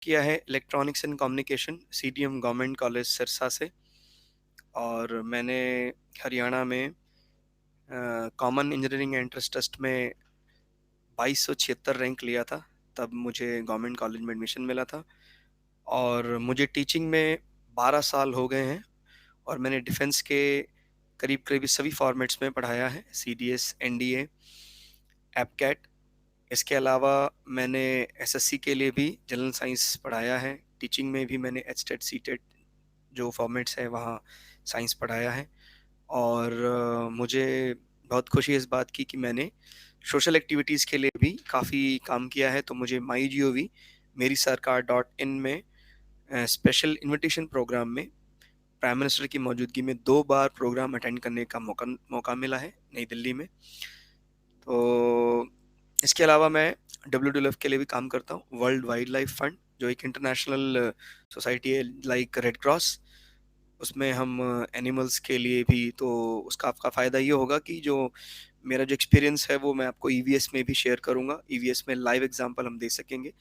किया है electronics and communication CDM government college Sirsa से। और मैंने हरियाणा में कॉमन इंजीनियरिंग एंट्रेंस टेस्ट में 2276 रैंक लिया था। तब मुझे गवर्नमेंट कॉलेज में एडमिशन मिला था। और मुझे टीचिंग में 12 साल हो गए हैं। और मैंने डिफेंस के करीब करीब सभी फॉर्मेट्स में पढ़ाया है, सीडीएस, एनडीए, एपकैट। इसके अलावा मैंने एसएससी के लिए भी जनरल साइंस पढ़ाया है। टीचिंग में भी मैंने एचटेट सीटेट जो फॉर्मेट्स है वहाँ साइंस पढ़ाया है। और मुझे बहुत खुशी है इस बात की कि मैंने सोशल एक्टिविटीज़ के लिए भी काफ़ी काम किया है। तो मुझे माई जी ओ वी मेरी सरकार .in में स्पेशल इनविटेशन प्रोग्राम में प्राइम मिनिस्टर की मौजूदगी में 2 बार प्रोग्राम अटेंड करने का मौका मिला है नई दिल्ली में। तो इसके अलावा मैं WWF के लिए भी काम करता हूँ, वर्ल्ड वाइल्ड लाइफ फंड, जो एक इंटरनेशनल सोसाइटी है लाइक रेड क्रॉस। उसमें हम एनिमल्स के लिए भी, तो उसका आपका फ़ायदा ये होगा कि जो मेरा जो एक्सपीरियंस है वो मैं आपको ईवीएस में भी शेयर करूँगा। ईवीएस में लाइव एग्जांपल हम दे सकेंगे।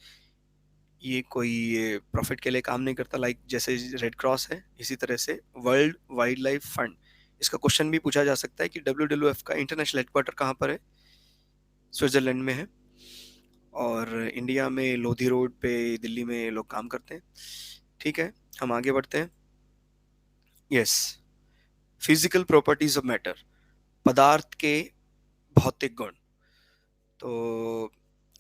ये कोई प्रॉफिट के लिए काम नहीं करता, लाइक जैसे रेड क्रॉस है इसी तरह से वर्ल्ड वाइल्ड लाइफ फंड। इसका क्वेश्चन भी पूछा जा सकता है कि WWF का इंटरनेशनल हेडक्वार्टर कहाँ पर है? स्विट्जरलैंड में है। और इंडिया में लोधी रोड पे दिल्ली में लोग काम करते हैं। ठीक है, हम आगे बढ़ते हैं। Yes, physical properties of matter, पदार्थ के भौतिक गुण। तो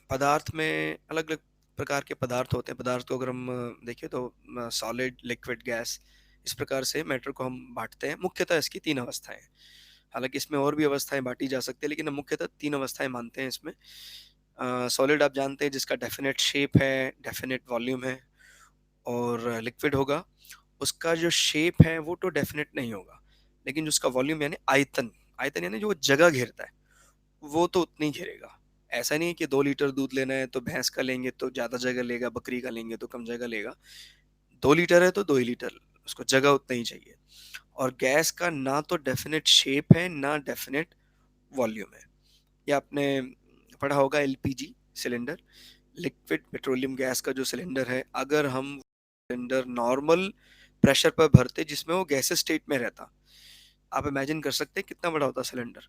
पदार्थ में अलग अलग प्रकार के पदार्थ होते हैं। पदार्थ को अगर हम देखें तो सॉलिड, लिक्विड, गैस, इस प्रकार से मैटर को हम बांटते हैं। मुख्यतः इसकी 3 अवस्थाएं हैं। हालांकि इसमें और भी अवस्थाएं बांटी जा सकती है, लेकिन हम मुख्यतः 3 अवस्थाएं मानते हैं इसमें। सॉलिड आप जानते हैं जिसका डेफिनेट शेप है, डेफिनेट वॉल्यूम है। और लिक्विड होगा, उसका जो शेप है वो तो डेफिनेट नहीं होगा, लेकिन जो उसका वॉल्यूम यानी आयतन, आयतन यानी जो जगह घेरता है वो तो उतनी घेरेगा। ऐसा नहीं है कि 2 लीटर दूध लेना है तो भैंस का लेंगे तो ज़्यादा जगह लेगा, बकरी का लेंगे तो कम जगह लेगा। 2 लीटर है तो 2 ही लीटर, उसको जगह उतना ही चाहिए। और गैस का ना तो डेफिनेट शेप है ना डेफिनेट वॉल्यूम है। या आपने पढ़ा होगा LPG cylinder, liquid petroleum gas का जो सिलेंडर है, अगर हम सिलेंडर नॉर्मल प्रेशर पर भरते जिसमें वो गैसेस स्टेट में रहता, आप इमेजिन कर सकते हैं कितना बड़ा होता सिलेंडर।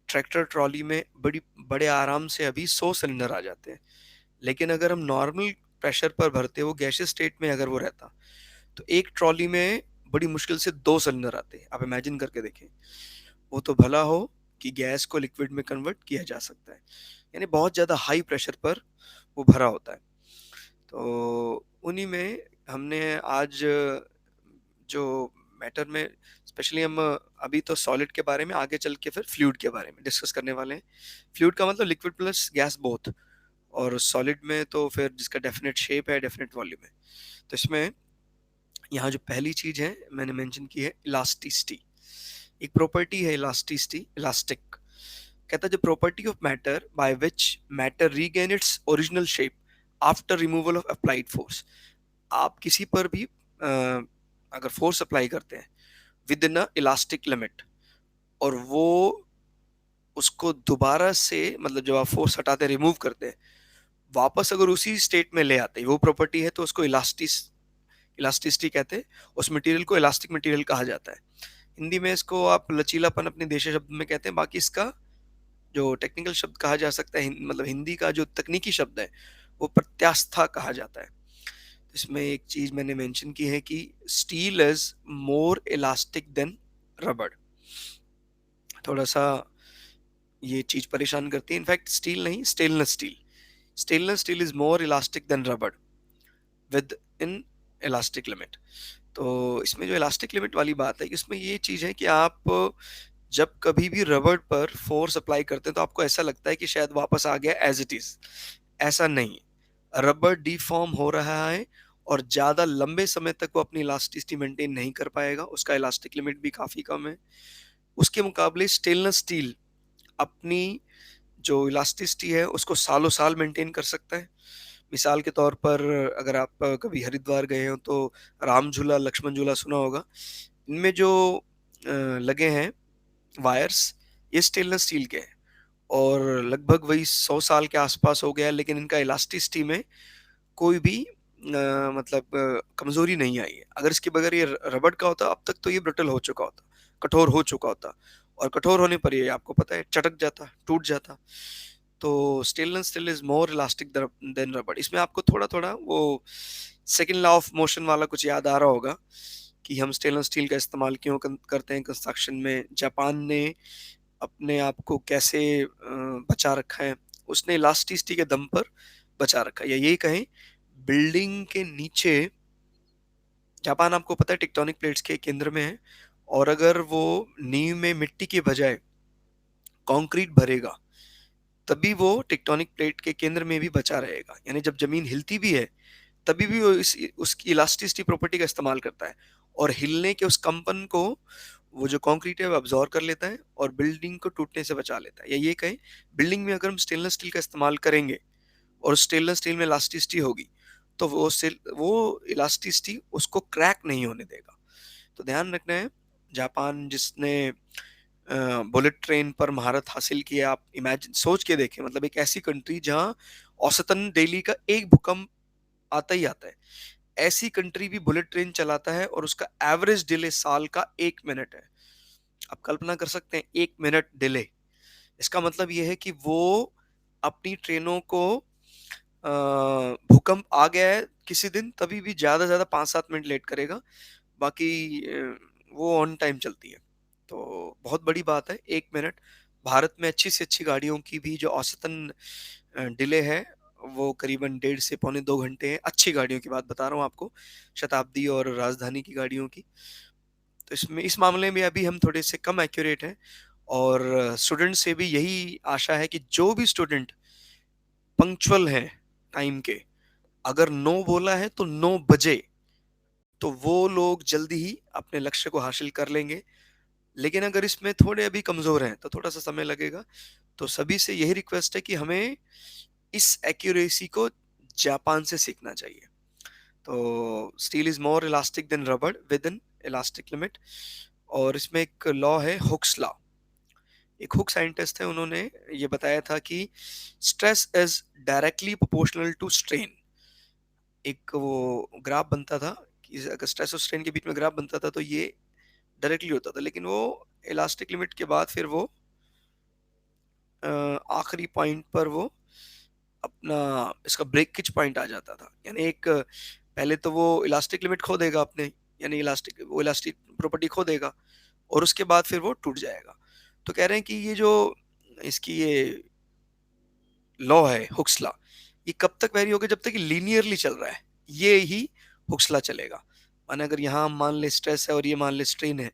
ट्रैक्टर ट्रॉली में बड़े आराम से अभी 100 सिलेंडर आ जाते हैं। लेकिन अगर हम नॉर्मल प्रेशर पर भरते, वो गैसेस स्टेट में अगर वो रहता, तो एक ट्रॉली में बड़ी मुश्किल से 2 सिलेंडर आते। आप इमेजिन करके देखें। वो तो भला हो कि गैस को लिक्विड में कन्वर्ट किया जा सकता है, यानी बहुत ज़्यादा हाई प्रेशर पर वो भरा होता है। तो उन्हीं में हमने आज जो मैटर में स्पेशली हम अभी तो सॉलिड के बारे में, आगे चल के फिर फ्लूइड के बारे में डिस्कस करने वाले हैं। फ्लूइड का मतलब लिक्विड प्लस गैस बोथ। और सॉलिड में तो फिर जिसका डेफिनेट शेप है, डेफिनेट वॉल्यूम है। तो इसमें यहाँ जो पहली चीज है मैंने मेंशन की है इलास्टिसिटी। एक प्रॉपर्टी है इलास्टिसिटी, इलास्टिक। कहता है the property of matter by which matter regain its original shape after removal of applied force. आप किसी पर भी अगर फोर्स अप्लाई करते हैं विद इन इलास्टिक लिमिट, और वो उसको दोबारा से, मतलब जब आप फोर्स हटाते हैं, रिमूव करते हैं, वापस अगर उसी स्टेट में ले आते हैं, वो प्रॉपर्टी है, तो उसको इलास्टिसिटी कहते हैं। उस मटेरियल को इलास्टिक मटेरियल कहा जाता है। हिंदी में इसको आप लचीलापन अपने देशी शब्द में कहते हैं। बाकी इसका जो टेक्निकल शब्द कहा जा सकता है, मतलब हिंदी का जो तकनीकी शब्द है, वो प्रत्यास्था कहा जाता है। इसमें एक चीज मैंने मेंशन की है कि steel is more elastic than rubber. थोड़ा सा ये चीज परेशान करती है। इनफैक्ट स्टील नहीं, stainless steel, stainless steel is more elastic than rubber within elastic limit. तो इसमें जो इलास्टिक लिमिट वाली बात है, इसमें ये चीज है कि आप जब कभी भी रबड़ पर फोर्स अप्लाई करते हैं तो आपको ऐसा लगता है कि शायद वापस आ गया एज इट इज। ऐसा नहीं, रबड़ डिफॉर्म हो रहा है और ज्यादा लंबे समय तक वो अपनी इलास्टिसिटी मेंटेन नहीं कर पाएगा। उसका इलास्टिक लिमिट भी काफी कम है। उसके मुकाबले स्टेनलेस स्टील अपनी जो इलास्टिसिटी है उसको सालों साल मेंटेन कर सकता है। मिसाल के तौर पर अगर आप कभी हरिद्वार गए हो तो राम झूला, लक्ष्मण झूला सुना होगा। इनमें जो लगे हैं वायर्स, ये स्टेनलेस स्टील के हैं और लगभग वही 100 साल के आसपास हो गया, लेकिन इनका इलास्टिसिटी में कोई भी मतलब कमजोरी नहीं आई है। अगर इसके बगैर ये रबड़ का होता अब तक तो ये ब्रिटल हो चुका होता, कठोर हो चुका होता, और कठोर होने पर ये आपको पता है चटक जाता, टूट जाता। तो stainless steel is more elastic than rubber. इसमें आपको थोड़ा थोड़ा वो सेकंड लॉ ऑफ मोशन वाला कुछ याद आ रहा होगा कि हम स्टेनलेस स्टील का इस्तेमाल क्यों करते हैं कंस्ट्रक्शन में। जापान ने अपने आप को कैसे बचा रखा है, उसने इलास्टिसिटी के दम पर बचा रखा है। या यही कहें, बिल्डिंग के नीचे जापान आपको पता है टेक्टोनिक प्लेट्स के केंद्र में है, और अगर वो नींव में मिट्टी के बजाय कंक्रीट भरेगा तभी वो टेक्टोनिक प्लेट के केंद्र में भी बचा रहेगा। यानी जब जमीन हिलती भी है तभी भी वो उसकी इलास्टिसिटी प्रॉपर्टी का इस्तेमाल करता है, और हिलने के उस कंपन को वो जो कंक्रीट है वो अब्जॉर्ब कर लेता है और बिल्डिंग को टूटने से बचा लेता है। या ये कहें, बिल्डिंग में अगर हम स्टेनलेस स्टील का इस्तेमाल करेंगे और स्टेनलेस स्टील में इलास्टिसिटी होगी तो वो इलास्टिसिटी उसको क्रैक नहीं होने देगा। तो ध्यान रखना है, जापान जिसने बुलेट ट्रेन पर महारत हासिल की है, आप इमेजिन सोच के देखें, मतलब एक ऐसी कंट्री जहां औसतन डेली का एक भूकंप आता ही आता है, ऐसी कंट्री भी बुलेट ट्रेन चलाता है और उसका एवरेज डिले साल का 1 मिनट है। आप कल्पना कर सकते हैं 1 मिनट डिले। इसका मतलब यह है कि वो अपनी ट्रेनों को भूकंप आ गया है किसी दिन तभी भी ज्यादा से ज्यादा 5-7 मिनट लेट करेगा, बाकी वो ऑन टाइम चलती है। तो बहुत बड़ी बात है 1 मिनट। भारत में अच्छी से अच्छी गाड़ियों की भी जो औसतन डिले है वो करीबन 1.5 से 2.25 घंटे है। अच्छी गाड़ियों की बात बता रहा हूँ आपको, शताब्दी और राजधानी की गाड़ियों की। तो इसमें इस मामले में अभी हम थोड़े से कम एक्यूरेट हैं, और स्टूडेंट से भी यही आशा है कि जो भी स्टूडेंट पंक्चुअल हैं टाइम के, अगर 9 बोला है तो 9 बजे, तो वो लोग जल्दी ही अपने लक्ष्य को हासिल कर लेंगे। लेकिन अगर इसमें थोड़े अभी कमजोर हैं तो थोड़ा सा समय लगेगा। तो सभी से यही रिक्वेस्ट है कि हमें इस एक्यूरेसी को जापान से सीखना चाहिए। तो steel is more elastic than rubber within elastic limit. और इसमें एक लॉ है, हुक्स लॉ। एक हुक साइंटिस्ट है, उन्होंने ये बताया था कि stress is directly proportional to strain. एक वो ग्राफ बनता था कि अगर स्ट्रेस और स्ट्रेन के बीच में ग्राफ बनता था तो ये डायरेक्टली होता था, लेकिन वो इलास्टिक लिमिट के बाद फिर वो आखिरी पॉइंट पर वो अपना इसका ब्रेकेज पॉइंट आ जाता था। यानी एक पहले तो वो इलास्टिक लिमिट खो देगा अपने, यानी इलास्टिक प्रॉपर्टी खो देगा, और उसके बाद फिर वो टूट जाएगा। तो कह रहे हैं कि ये जो इसकी ये लॉ है, हुक्स लॉ, ये कब तक वैरी होगा, जब तक लीनियरली चल रहा है ये ही हुक्स लॉ चलेगा। माने अगर यहाँ मान ले स्ट्रेस है और ये मान ले स्ट्रेन है,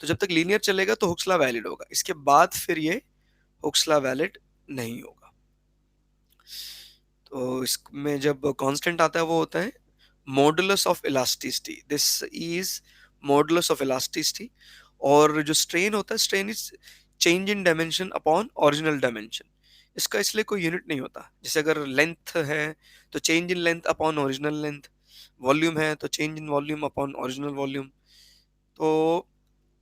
तो जब तक लीनियर चलेगा तो हुक्स लॉ वैलिड होगा, इसके बाद फिर ये हुक्स लॉ वैलिड नहीं होगा। तो इसमें जब कांस्टेंट आता है वो होता है modulus of elasticity. This is modulus of elasticity. और जो स्ट्रेन होता है, strain is change in dimension upon original dimension. इसका इसलिए कोई यूनिट नहीं होता। जैसे अगर लेंथ है तो change in length upon original length, volume है तो change in volume upon original volume. तो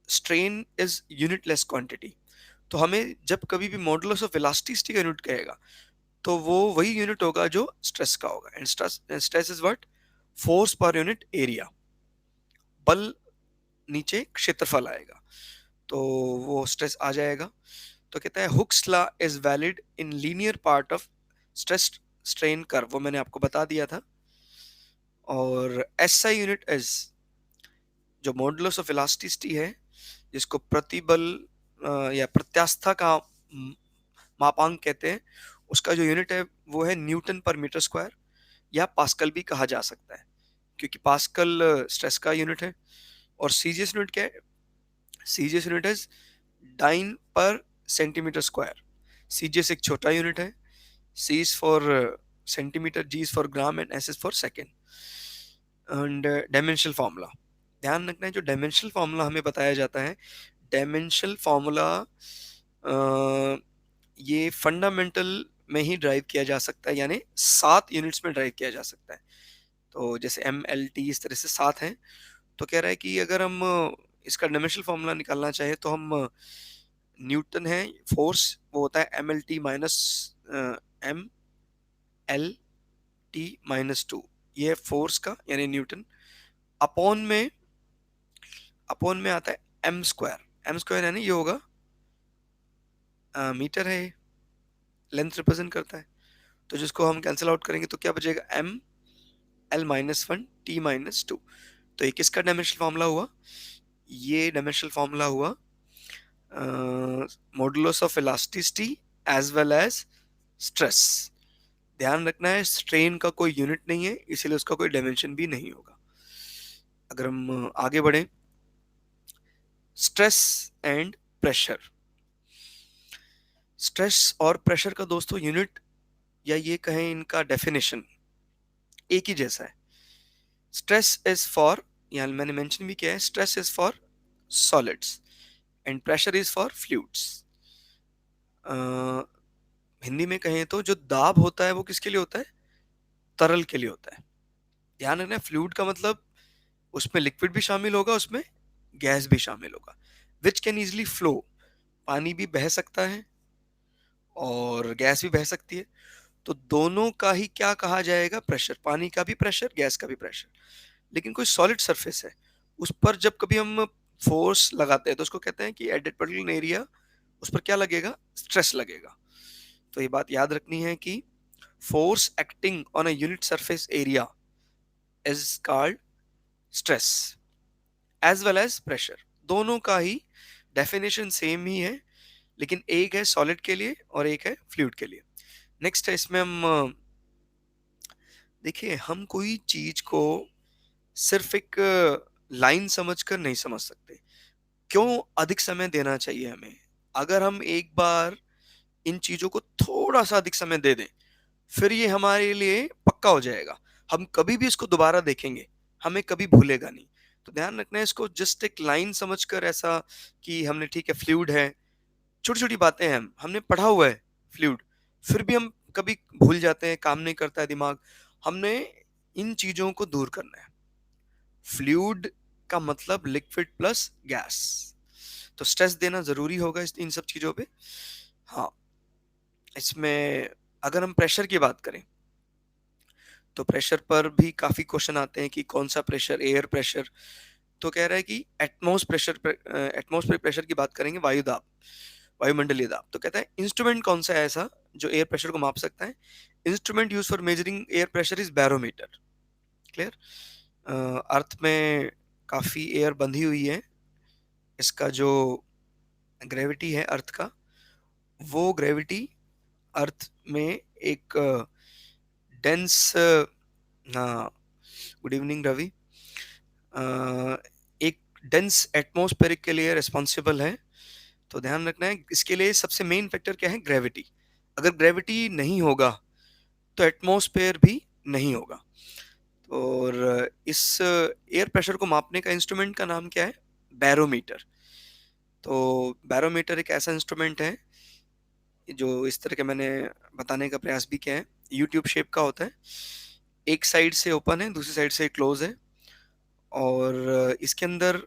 स्ट्रेन इज यूनिटलेस क्वांटिटी। तो हमें जब कभी भी मॉडुलस ऑफ इलास्टिसिटी का यूनिट कहेगा तो वो वही यूनिट होगा जो स्ट्रेस का होगा। And stress is what, force per unit area. बल नीचे क्षेत्रफल आएगा तो वो स्ट्रेस आ जाएगा। तो कहता है Hooke's law is valid in linear part of stress strain curve, वो मैंने आपको बता दिया था। और एसआई यूनिट इज जो मॉडुलस ऑफ इलास्टिसिटी है, जिसको प्रतिबल या प्रत्यास्था का मापांक कहते हैं, उसका जो यूनिट है वो है न्यूटन पर मीटर स्क्वायर, या पास्कल भी कहा जा सकता है, क्योंकि पास्कल स्ट्रेस का यूनिट है। और सीजीएस यूनिट क्या है? सीजीएस यूनिट है dyne per centimetre square. CGS एक छोटा यूनिट है। C is for centimetre, G is for gram, and S is for second. And dimensional formula ध्यान रखना है, जो डायमेंशनल फार्मूला हमें बताया जाता है, डायमेंशनल फार्मूला ये फंडामेंटल में ही ड्राइव किया जा सकता है, यानी 7 यूनिट्स में ड्राइव किया जा सकता है। तो जैसे एम एल टी इस तरह से 7 हैं। तो कह रहा है कि अगर हम इसका डायमेंशनल फार्मूला निकालना चाहे तो हम न्यूटन है फोर्स, वो होता है mlt minus M L T minus 2। ये है फोर्स का यानी न्यूटन। अपॉन में आता है एम स्क्वायर। एम स्क्वायर यानी ये होगा मीटर है, लेंथ रिप्रेजेंट करता है। तो जिसको हम कैंसिल आउट करेंगे तो क्या बचेगा, M L minus one T minus two. तो ये किसका डायमेंशनल फॉर्मूला हुआ, ये डायमेंशनल फॉर्मूला हुआ modulus of elasticity as well as stress. ध्यान रखना है स्ट्रेन का कोई यूनिट नहीं है, इसीलिए उसका कोई डायमेंशन भी नहीं होगा। अगर हम आगे बढ़े, स्ट्रेस एंड प्रेशर। स्ट्रेस और प्रेशर का दोस्तों यूनिट या ये कहें इनका डेफिनेशन एक ही जैसा है। स्ट्रेस इज फॉर, यहाँ मैंने मेंशन भी किया है, stress is for solids and pressure is for fluids. Hindi में कहें तो जो दाब होता है वो किसके लिए होता है, तरल के लिए होता है। ध्यान रखना फ्लूइड का मतलब उसमें लिक्विड भी शामिल होगा, उसमें गैस भी शामिल होगा, विच कैन इजिली फ्लो। पानी भी बह सकता है और गैस भी बह सकती है, तो दोनों का ही क्या कहा जाएगा, प्रेशर। पानी का भी प्रेशर, गैस का भी प्रेशर। लेकिन कोई सॉलिड सरफेस है, उस पर जब कभी हम फोर्स लगाते हैं तो उसको कहते हैं कि एट दैट पर्टिकुलर एरिया उस पर क्या लगेगा, स्ट्रेस लगेगा। तो ये बात याद रखनी है कि force acting on a unit surface area is called stress as well as pressure. दोनों का ही डेफिनेशन सेम ही है, लेकिन एक है सॉलिड के लिए और एक है फ्लूइड के लिए। नेक्स्ट है इसमें हम देखिए, हम कोई चीज को सिर्फ एक लाइन समझकर नहीं समझ सकते। क्यों अधिक समय देना चाहिए हमें, अगर हम एक बार इन चीजों को थोड़ा सा अधिक समय दे दें फिर ये हमारे लिए पक्का हो जाएगा। हम कभी भी इसको दोबारा देखेंगे, हमें कभी भूलेगा नहीं। तो ध्यान रखना है इसको जस्ट एक लाइन समझकर, ऐसा कि हमने ठीक है फ्लूइड है, छोटी छोटी बातें हैं, हमने पढ़ा हुआ है फ्लूइड, फिर भी हम कभी भूल जाते हैं, काम नहीं करता है दिमाग। हमने इन चीजों को दूर करना है। फ्लूइड का मतलब लिक्विड प्लस गैस, तो स्ट्रेस देना जरूरी होगा इन सब चीजों पे। हाँ, इसमें अगर हम प्रेशर की बात करें तो प्रेशर पर भी काफी क्वेश्चन आते हैं कि कौन सा प्रेशर, एयर प्रेशर। तो कह रहा है कि एटमॉस्फेरिक प्रेशर की बात करेंगे, वायु दाब, वायुमंडलीय दाब। तो कहता है इंस्ट्रूमेंट कौन सा है ऐसा जो एयर प्रेशर को माप सकता है। Instrument use for measuring air pressure is barometer. Clear. Earth में काफी एयर बंधी हुई है, इसका जो ग्रेविटी है अर्थ का, वो ग्रेविटी अर्थ में एक डेंस, हाँ, गुड इवनिंग रवि, एक डेंस एटमॉस्फेरिक के लिए रिस्पॉन्सिबल है। तो ध्यान रखना है इसके लिए सबसे मेन फैक्टर क्या है, ग्रेविटी। अगर ग्रेविटी नहीं होगा तो एटमॉस्फेयर भी नहीं होगा। और इस एयर प्रेशर को मापने का इंस्ट्रूमेंट का नाम क्या है, बैरोमीटर। तो बैरोमीटर एक ऐसा इंस्ट्रूमेंट है जो इस तरह के मैंने बताने का प्रयास भी किया है, यूट्यूब शेप का होता है, एक साइड से ओपन है, दूसरी साइड से क्लोज है। और इसके अंदर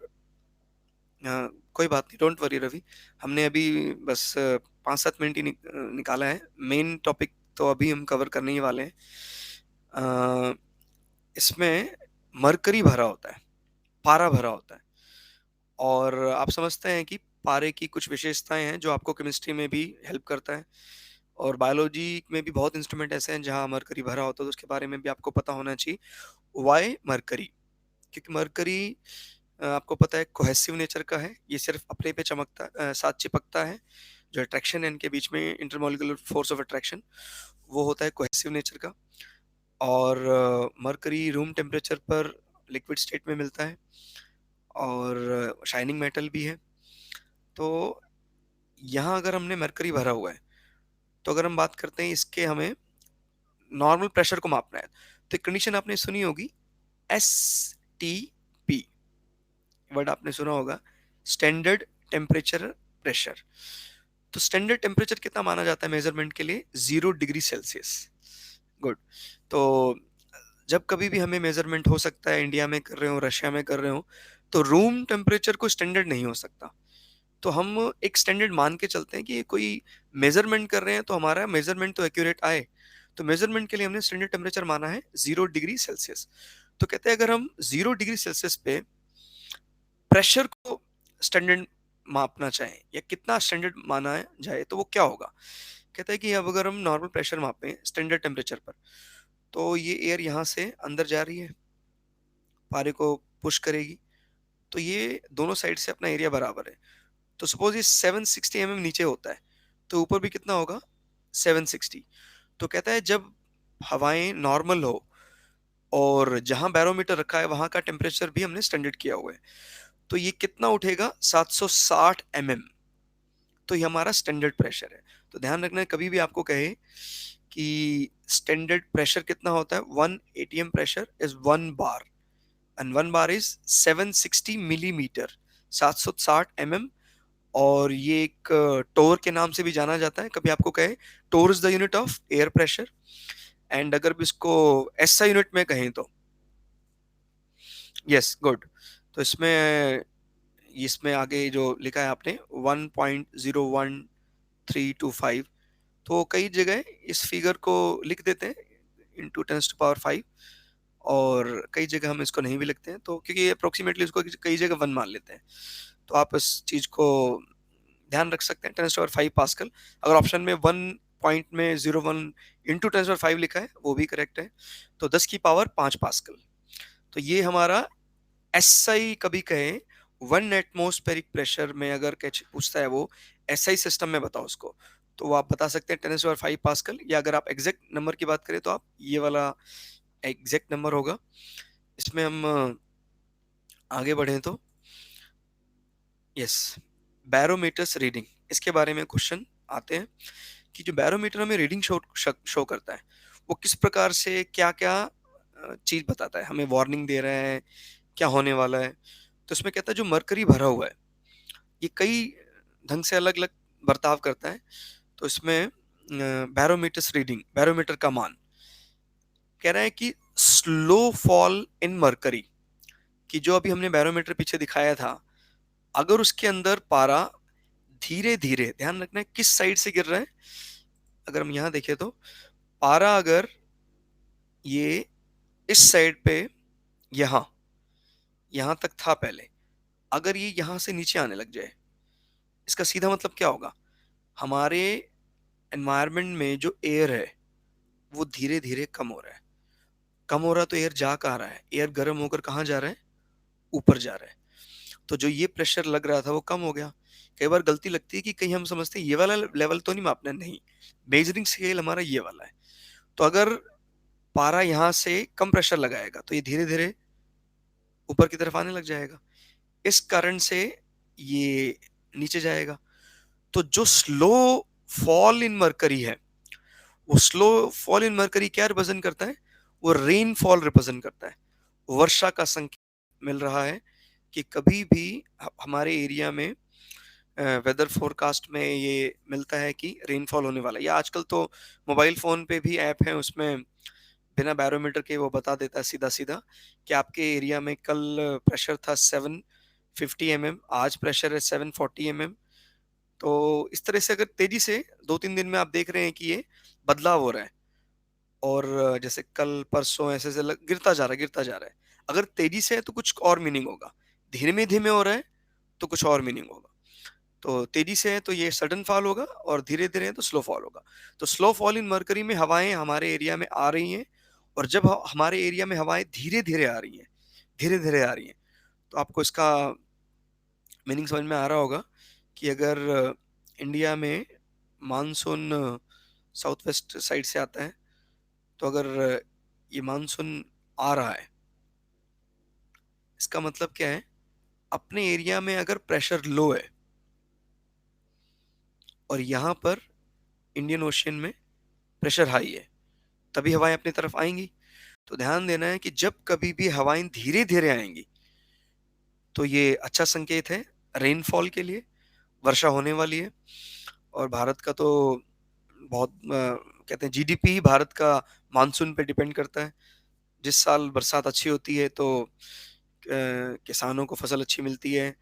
कोई बात नहीं, डोंट वरी रवि, हमने अभी बस 5-7 मिनट ही निकाला है, मेन टॉपिक तो अभी हम कवर करने ही वाले हैं। इसमें मरकरी भरा होता है, पारा भरा होता है, और आप समझते हैं कि पारे की कुछ विशेषताएं हैं जो आपको केमिस्ट्री में भी हेल्प करता है, और बायोलॉजी में भी बहुत इंस्ट्रूमेंट ऐसे हैं जहां मरकरी भरा होता है, तो उसके बारे में भी आपको पता होना चाहिए। वाई मरकरी, क्योंकि मरकरी आपको पता है कोहेसिव नेचर का है, ये सिर्फ अपने पे साथ चिपकता है। जो अट्रैक्शन है इनके बीच में, इंटरमोलिकुलर फोर्स ऑफ अट्रैक्शन, वो होता है कोहेसिव नेचर का। और मरकरी रूम टेम्परेचर पर लिक्विड स्टेट में मिलता है और शाइनिंग मेटल भी है। तो यहाँ अगर हमने मरकरी भरा हुआ है, तो अगर हम बात करते हैं इसके, हमें नॉर्मल प्रेशर को मापना है, तो एक कंडीशन आपने सुनी होगी, एस टी पी वर्ड आपने सुना होगा, स्टैंडर्ड टेम्परेचर प्रेशर। तो स्टैंडर्ड टेम्परेचर कितना माना जाता है मेजरमेंट के लिए, 0 डिग्री सेल्सियस। गुड। तो जब कभी भी हमें मेजरमेंट हो सकता है, इंडिया में कर रहे हो, रशिया में कर रहे हो, तो रूम टेम्परेचर को स्टैंडर्ड नहीं हो सकता। तो हम एक स्टैंडर्ड मान के चलते हैं कि कोई मेजरमेंट कर रहे हैं तो हमारा मेजरमेंट तो एक्यूरेट आए। तो मेजरमेंट के लिए हमने स्टैंडर्ड टेम्परेचर माना है 0 डिग्री सेल्सियस। तो कहते हैं अगर हम 0 डिग्री सेल्सियस पे प्रेशर को स्टैंडर्ड मापना चाहें या कितना स्टैंडर्ड माना जाए तो वो क्या होगा। कहता है कि अब अगर हम नॉर्मल प्रेशर मापें स्टैंडर्ड टेम्परेचर पर, तो ये एयर यहाँ से अंदर जा रही है, पारे को पुश करेगी, तो ये दोनों साइड से अपना एरिया बराबर है। तो सपोज ये 760 नीचे होता है, तो ऊपर भी कितना होगा 760। तो कहता है जब हवाएं नॉर्मल हो और जहां बैरोमीटर रखा है वहां का टेम्परेचर भी हमने स्टैंडर्ड किया हुआ है, तो ये कितना उठेगा 760 तो ये हमारा स्टैंडर्ड प्रेशर है। तो ध्यान रखना है कभी भी आपको कहे कि स्टैंडर्ड प्रेशर कितना होता है, 1 ATM pressure is 1 bar and 1 bar is 760 millimetre, 760 और ये एक टोर के नाम से भी जाना जाता है। कभी आपको कहे torr is the unit of air pressure, and अगर भी इसको एसआई यूनिट में कहें तो यस गुड। तो इसमें इसमें आगे जो लिखा है आपने 1.01325, तो कई जगह इस फिगर को लिख देते हैं इंटू 10⁵, और कई जगह हम इसको नहीं भी लिखते हैं, तो क्योंकि अप्रोक्सीमेटली उसको कई जगह 1 मान लेते हैं। तो आप इस चीज को ध्यान रख सकते हैं 10⁵ पास्कल। अगर ऑप्शन में 1.01 इंटू 10⁵ लिखा है वो भी करेक्ट है, तो 10⁵ पास्कल। तो ये हमारा एसआई कभी कहे 1 एटमॉस्फेरिक प्रेशर में अगर पूछता है वो एसआई सिस्टम में बताओ उसको, तो वो आप बता सकते हैं 10⁵ पास्कल, या अगर आप एग्जैक्ट नंबर की बात करें तो आप ये वाला एग्जैक्ट नंबर होगा। इसमें हम आगे बढ़े तो यस, बैरोमीटर्स रीडिंग, इसके बारे में क्वेश्चन आते हैं कि जो बैरोमीटर हमें रीडिंग शो करता है वो किस प्रकार से क्या क्या चीज बताता है, हमें वार्निंग दे रहा है क्या होने वाला है। तो इसमें कहता है जो मरकरी भरा हुआ है ये कई ढंग से अलग अलग बर्ताव करता है। तो इसमें बैरोमीटर्स रीडिंग, बैरोमीटर का मान कह रहा है कि स्लो फॉल इन मरकरी, कि जो अभी हमने बैरोमीटर पीछे दिखाया था, अगर उसके अंदर पारा धीरे धीरे, ध्यान रखना है किस साइड से गिर रहा है, अगर हम यहां देखें तो पारा अगर ये इस साइड पे यहां यहां तक था पहले, अगर ये यहां से नीचे आने लग जाए, इसका सीधा मतलब क्या होगा, हमारे एनवायरनमेंट में जो एयर है वो धीरे धीरे कम हो रहा है। कम हो रहा तो एयर जा कहाँ रहा है, एयर गर्म होकर कहाँ जा रहा है, ऊपर जा रहा है। तो जो ये प्रेशर लग रहा था वो कम हो गया। कई बार गलती लगती है कि कहीं हम समझते हैं ये वाला लेवल तो नहीं मापना, नहीं, मेजरिंग स्केल हमारा ये वाला है। तो अगर पारा यहाँ से कम प्रेशर लगाएगा तो ये धीरे धीरे ऊपर की तरफ आने लग जाएगा, इस कारण से ये नीचे जाएगा। तो जो स्लो फॉल इन मरकरी है, वो स्लो फॉल इन मरकरी क्या रिप्रेजेंट करता है, वो रेन फॉल रिप्रेजेंट करता है, वर्षा का संकेत मिल रहा है कि कभी भी हमारे एरिया में वेदर फोरकास्ट में ये मिलता है कि रेनफॉल होने वाला है। या आजकल तो मोबाइल फोन पे भी ऐप है, उसमें बिना बैरोमीटर के वो बता देता है सीधा सीधा कि आपके एरिया में कल प्रेशर था 750 आज प्रेशर है 740 तो इस तरह से अगर तेजी से 2-3 दिन में आप देख रहे हैं कि ये बदलाव हो रहा है, और जैसे कल परसों ऐसे ऐसे गिरता जा रहा है गिरता जा रहा है, अगर तेजी से है तो कुछ और मीनिंग होगा, धीमे धीमे हो रहा है तो कुछ और मीनिंग होगा। तो तेजी से है तो ये सडन फॉल होगा, और धीरे धीरे है तो स्लो फॉल होगा। तो स्लो फॉल इन मरकरी में हवाएं हमारे एरिया में आ रही हैं, और जब हमारे एरिया में हवाएं धीरे धीरे आ रही हैं, धीरे धीरे आ रही हैं, तो आपको इसका मीनिंग समझ में आ रहा होगा कि अगर इंडिया में मानसून साउथ वेस्ट साइड से आता है, तो अगर ये मानसून आ रहा है, इसका मतलब क्या है, अपने एरिया में अगर प्रेशर लो है और यहाँ पर इंडियन ओशियन में प्रेशर हाई है, तभी हवाएं अपनी तरफ आएंगी। तो ध्यान देना है कि जब कभी भी हवाएं धीरे धीरे आएंगी तो ये अच्छा संकेत है रेनफॉल के लिए, वर्षा होने वाली है। और भारत का तो बहुत कहते हैं जीडीपी ही भारत का मानसून पे डिपेंड करता है। जिस साल बरसात अच्छी होती है तो किसानों को फसल अच्छी मिलती है,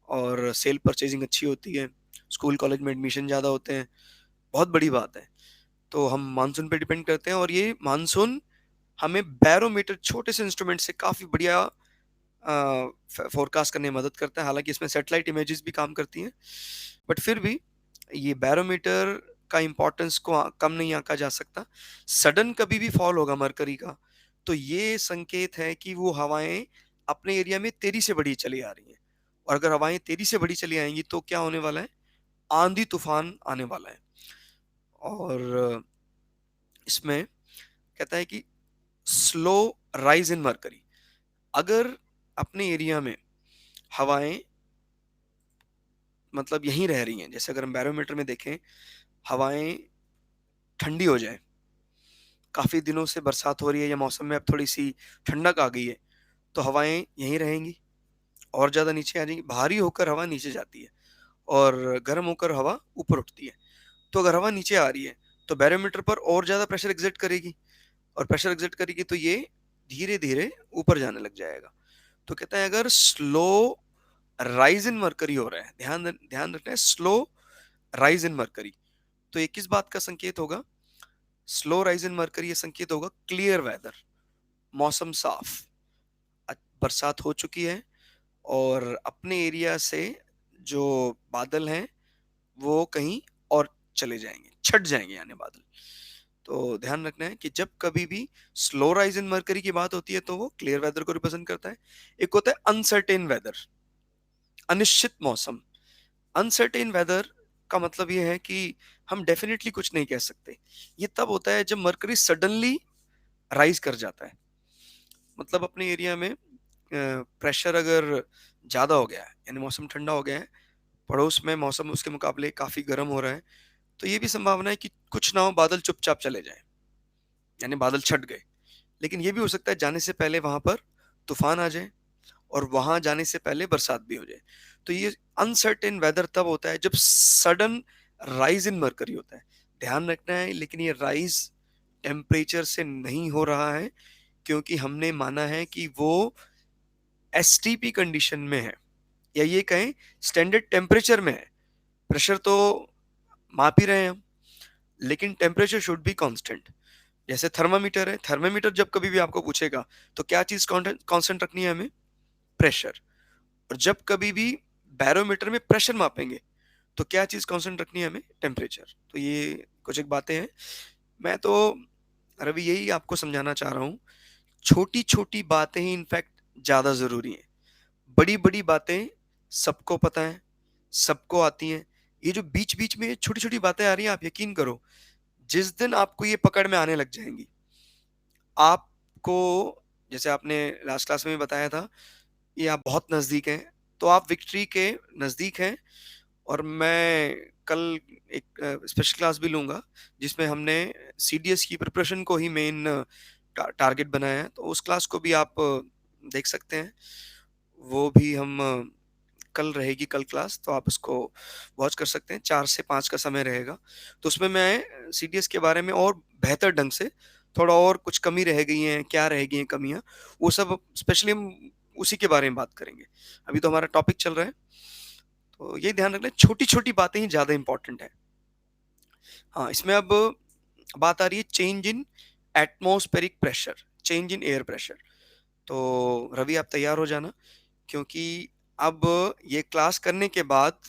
और सेल परचेजिंग अच्छी होती है, स्कूल कॉलेज में एडमिशन ज़्यादा होते हैं, बहुत बड़ी बात है। तो हम मानसून पे डिपेंड करते हैं, और ये मानसून हमें बैरोमीटर छोटे से इंस्ट्रूमेंट से काफ़ी बढ़िया फोरकास्ट करने में मदद करता है। हालांकि इसमें सैटेलाइट इमेजेस भी काम करती हैं, बट फिर भी ये बैरोमीटर का इम्पोर्टेंस को कम नहीं आंका जा सकता। सडन कभी भी फॉल होगा मरकरी का, तो ये संकेत है कि वो हवाएं अपने एरिया में तेजी से बढ़ी चली आ रही हैं, और अगर हवाएं तेजी से बढ़ी चली आएंगी तो क्या होने वाला है, आंधी तूफान आने वाला है। और इसमें कहता है कि स्लो राइज इन मरकरी, अगर अपने एरिया में हवाएं मतलब यहीं रह रही हैं, जैसे अगर हम बैरोमीटर में देखें, हवाएं ठंडी हो जाए, काफी दिनों से बरसात हो रही है या मौसम में अब थोड़ी सी ठंडक आ गई है, तो हवाएं यहीं रहेंगी और ज्यादा नीचे आ जाएंगी। भारी होकर हवा नीचे जाती है और गर्म होकर हवा ऊपर उठती है। तो अगर हवा नीचे आ रही है तो बैरोमीटर पर और ज्यादा प्रेशर एग्जर्ट करेगी, और प्रेशर एग्जर्ट करेगी तो ये धीरे धीरे ऊपर जाने लग जाएगा। तो कहता है अगर स्लो राइज इन मरकरी हो रहा है, ध्यान ध्यान रखना है, स्लो राइज इन मरकरी, तो ये किस बात का संकेत होगा? स्लो राइज इन मरकरी ये संकेत होगा क्लियर वेदर, मौसम साफ, बरसात हो चुकी है, और अपने एरिया से जो बादल हैं वो कहीं और चले जाएंगे, छट जाएंगे यानी बादल। तो ध्यान रखना है कि जब कभी भी स्लो राइज इन मरकरी की बात होती है तो वो क्लियर वेदर को रिप्रेजेंट करता है। एक होता है अनसर्टेन वेदर, अनिश्चित मौसम। अनसर्टेन वेदर का मतलब ये है कि हम डेफिनेटली कुछ नहीं कह सकते। ये तब होता है जब मरकरी सडनली राइज कर जाता है, मतलब अपने एरिया में प्रेशर अगर ज़्यादा हो गया है, यानी मौसम ठंडा हो गया है, पड़ोस में मौसम उसके मुकाबले काफ़ी गर्म हो रहा है, तो ये भी संभावना है कि कुछ ना हो, बादल चुपचाप चले जाएं, यानी बादल छट गए। लेकिन ये भी हो सकता है जाने से पहले वहां पर तूफान आ जाए, और वहां जाने से पहले बरसात भी हो जाए। तो ये अनसर्टेन वेदर तब होता है जब सडन राइज इन मरकरी होता है। ध्यान रखना है, लेकिन ये राइज टेम्परेचर से नहीं हो रहा है, क्योंकि हमने माना है कि वो एसटीपी कंडीशन में है, या ये कहें स्टैंडर्ड टेम्परेचर में है। प्रेशर तो माप ही रहे हैं हम, लेकिन टेम्परेचर शुड बी कांस्टेंट। जैसे थर्मामीटर है, थर्मामीटर जब कभी भी आपको पूछेगा तो क्या चीज कांस्टेंट रखनी है हमें? प्रेशर। और जब कभी भी बैरोमीटर में प्रेशर मापेंगे तो क्या चीज कांस्टेंट रखनी है हमें? टेम्परेचर। तो ये कुछ एक बातें हैं। मैं तो रवि यही आपको समझाना चाह रहा हूँ, छोटी छोटी बातें ही इनफैक्ट ज्यादा जरूरी हैं। बड़ी बड़ी बातें सबको पता है, सबको आती हैं। ये जो बीच बीच में छोटी छोटी बातें आ रही हैं, आप यकीन करो, जिस दिन आपको ये पकड़ में आने लग जाएंगी, आपको, जैसे आपने लास्ट क्लास में बताया था, ये आप बहुत नज़दीक हैं, तो आप विक्ट्री के नज़दीक हैं। और मैं कल एक स्पेशल क्लास भी लूँगा जिसमें हमने सीडीएस की प्रिपरेशन को ही मेन टारगेट बनाया है, तो उस क्लास को भी आप देख सकते हैं। वो भी हम कल रहेगी कल क्लास, तो आप उसको वॉच कर सकते हैं, 4 से 5 का समय रहेगा। तो उसमें मैं सीडीएस के बारे में और बेहतर ढंग से, थोड़ा और कुछ कमी रह गई हैं, क्या रह गई हैं कमियां, वो सब स्पेशली हम उसी के बारे में बात करेंगे। अभी तो हमारा टॉपिक चल रहा है, तो ये ध्यान रखना, छोटी छोटी बातें ही ज़्यादा इंपॉर्टेंट है। हाँ, इसमें अब बात आ रही है change in atmospheric pressure, change in air pressure. तो रवि आप तैयार हो जाना, क्योंकि अब ये क्लास करने के बाद